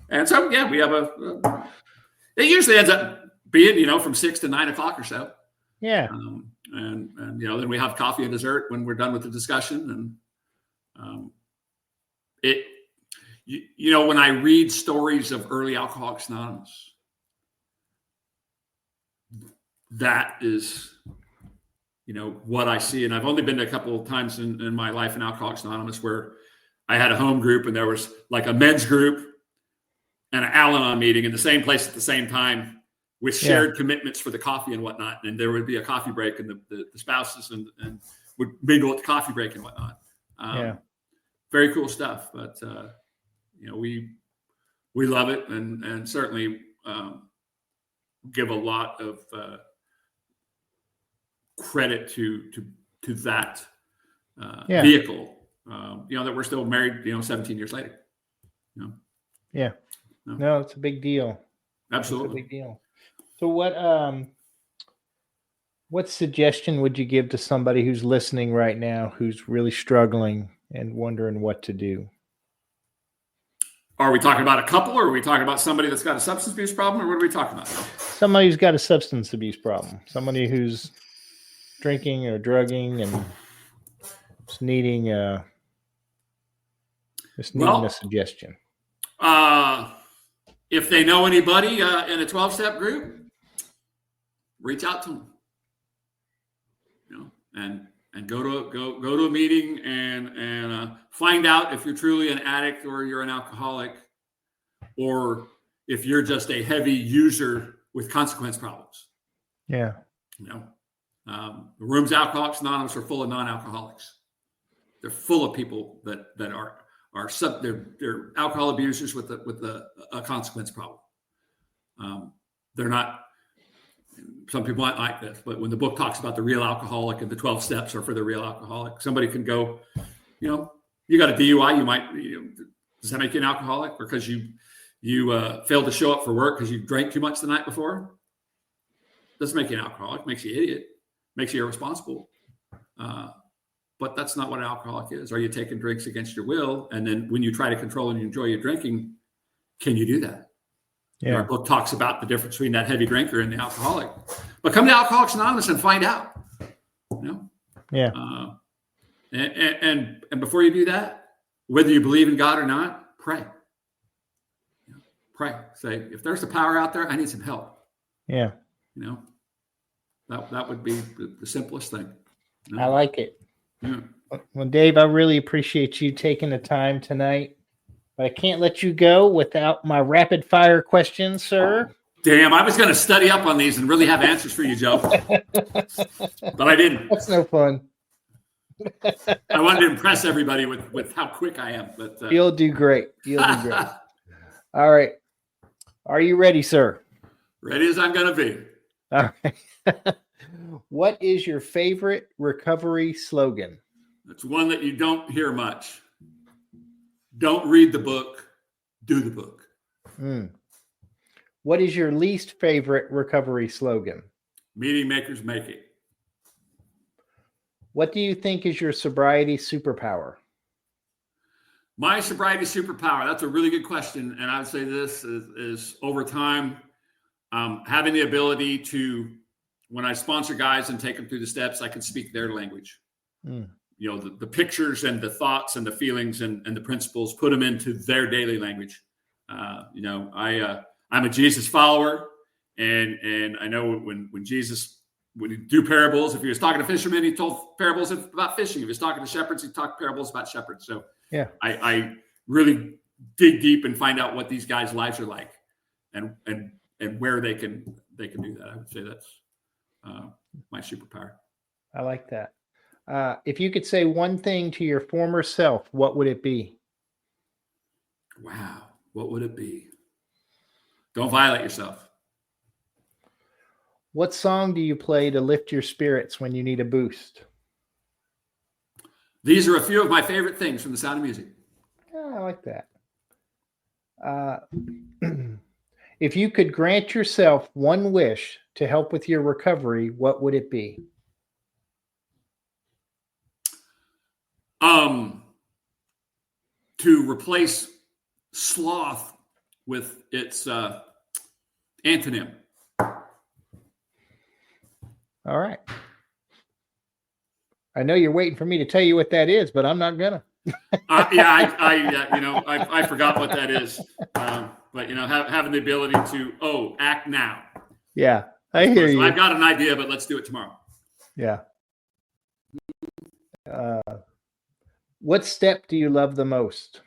And so, we have it usually ends up being, from 6 to 9 o'clock or so. Yeah. And then we have coffee and dessert when we're done with the discussion. And when I read stories of early Alcoholics Anonymous, that is, what I see. And I've only been to a couple of times in my life in Alcoholics Anonymous where I had a home group and there was like a men's group and an Al-Anon meeting in the same place at the same time with shared commitments for the coffee and whatnot. And there would be a coffee break, and the spouses and would mingle at the coffee break and whatnot. Very cool stuff. But, we love it and certainly give a lot of credit to that vehicle, that we're still married, 17 years later. Yeah. No, it's a big deal. Absolutely. It's a big deal. So what suggestion would you give to somebody who's listening right now, who's really struggling and wondering what to do? Are we talking about a couple, or are we talking about somebody that's got a substance abuse problem, or what are we talking about? Somebody who's got a substance abuse problem, somebody who's drinking or drugging and just needing a suggestion. If they know anybody in a 12-step group, reach out to them, and go to a meeting and find out if you're truly an addict or you're an alcoholic, or if you're just a heavy user with consequence problems. Yeah. The rooms Alcoholics Anonymous are full of non-alcoholics. They're full of people that are they're alcohol abusers with a consequence problem. They're not. Some people might like this, but when the book talks about the real alcoholic and the 12 steps are for the real alcoholic, somebody can go, you got a DUI, you might. Does that make you an alcoholic because you failed to show up for work because you drank too much the night before? Doesn't make you an alcoholic. Makes you an idiot. Makes you irresponsible. But that's not what an alcoholic is. Are you taking drinks against your will? And then when you try to control and you enjoy your drinking, can you do that? Yeah. Our book talks about the difference between that heavy drinker and the alcoholic. But come to Alcoholics Anonymous and find out. Yeah. And before you do that, whether you believe in God or not, pray. Pray. Say, if there's a power out there, I need some help. Yeah. That would be the simplest thing. I like it. Yeah. Well, Dave, I really appreciate you taking the time tonight, but I can't let you go without my rapid fire questions, sir. Damn, I was going to study up on these and really have answers for you, Joe, but I didn't. That's no fun. I wanted to impress everybody with how quick I am, but you'll do great. You'll do great. All right. Are you ready, sir? Ready as I'm going to be. All right. What is your favorite recovery slogan? It's one that you don't hear much. Don't read the book, do the book. What is your least favorite recovery slogan? Meeting makers make it. What do you think is your sobriety superpower? My sobriety superpower, that's a really good question. And I would say this is over time, having the ability to, when I sponsor guys and take them through the steps, I can speak their language. The pictures and the thoughts and the feelings and the principles, put them into their daily language. I'm a Jesus follower, and I know when Jesus would he do parables, if he was talking to fishermen, he told parables about fishing. If he was talking to shepherds, he talked parables about shepherds. So yeah, I really dig deep and find out what these guys' lives are like, and where they can they can do that. I would say that's my superpower. I like that. If you could say one thing to your former self, what would it be? Wow. What would it be? Don't violate yourself. What song do you play to lift your spirits when you need a boost? These are a few of my favorite things from The Sound of Music. Oh, I like that. If you could grant yourself one wish to help with your recovery, what would it be? To replace sloth with its antonym. All right. I know you're waiting for me to tell you what that is, but I'm not gonna. I forgot what that is. But having the ability to act now. Yeah, I hear you. I've got an idea, but let's do it tomorrow. Yeah. What step do you love the most?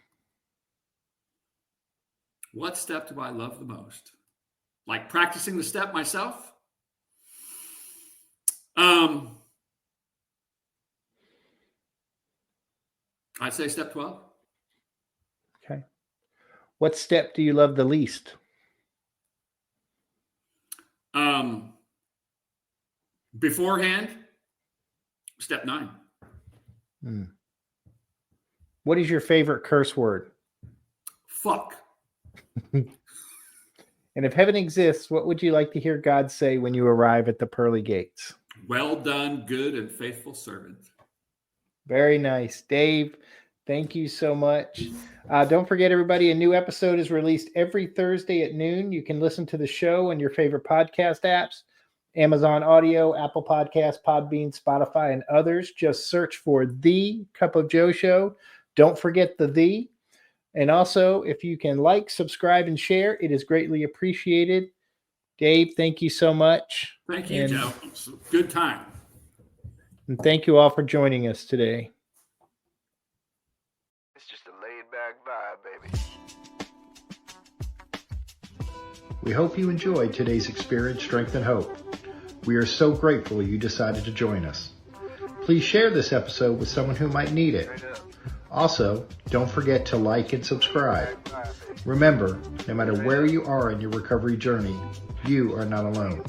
What step do I love the most? Like practicing the step myself? I'd say step 12. Okay. What step do you love the least? Beforehand, step 9. What is your favorite curse word? Fuck. And if heaven exists, what would you like to hear God say when you arrive at the pearly gates? Well done, good and faithful servant. Very nice. Dave, thank you so much. Don't forget, everybody, a new episode is released every Thursday at noon. You can listen to the show on your favorite podcast apps, Amazon Audio, Apple Podcasts, Podbean, Spotify, and others. Just search for The Cup of Joe Show. Don't forget the. And also, if you can like, subscribe, and share, it is greatly appreciated. Dave, thank you so much. Thank you, Joe. It's a good time. And thank you all for joining us today. It's just a laid-back vibe, baby. We hope you enjoyed today's Experience, Strength, and Hope. We are so grateful you decided to join us. Please share this episode with someone who might need it. Also, don't forget to like and subscribe. Remember, no matter where you are in your recovery journey, you are not alone.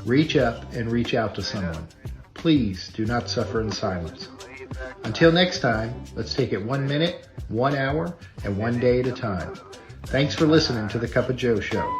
Reach up and reach out to someone. Please do not suffer in silence. Until next time, let's take it 1 minute, 1 hour, and 1 day at a time. Thanks for listening to The Cup of Joe Show.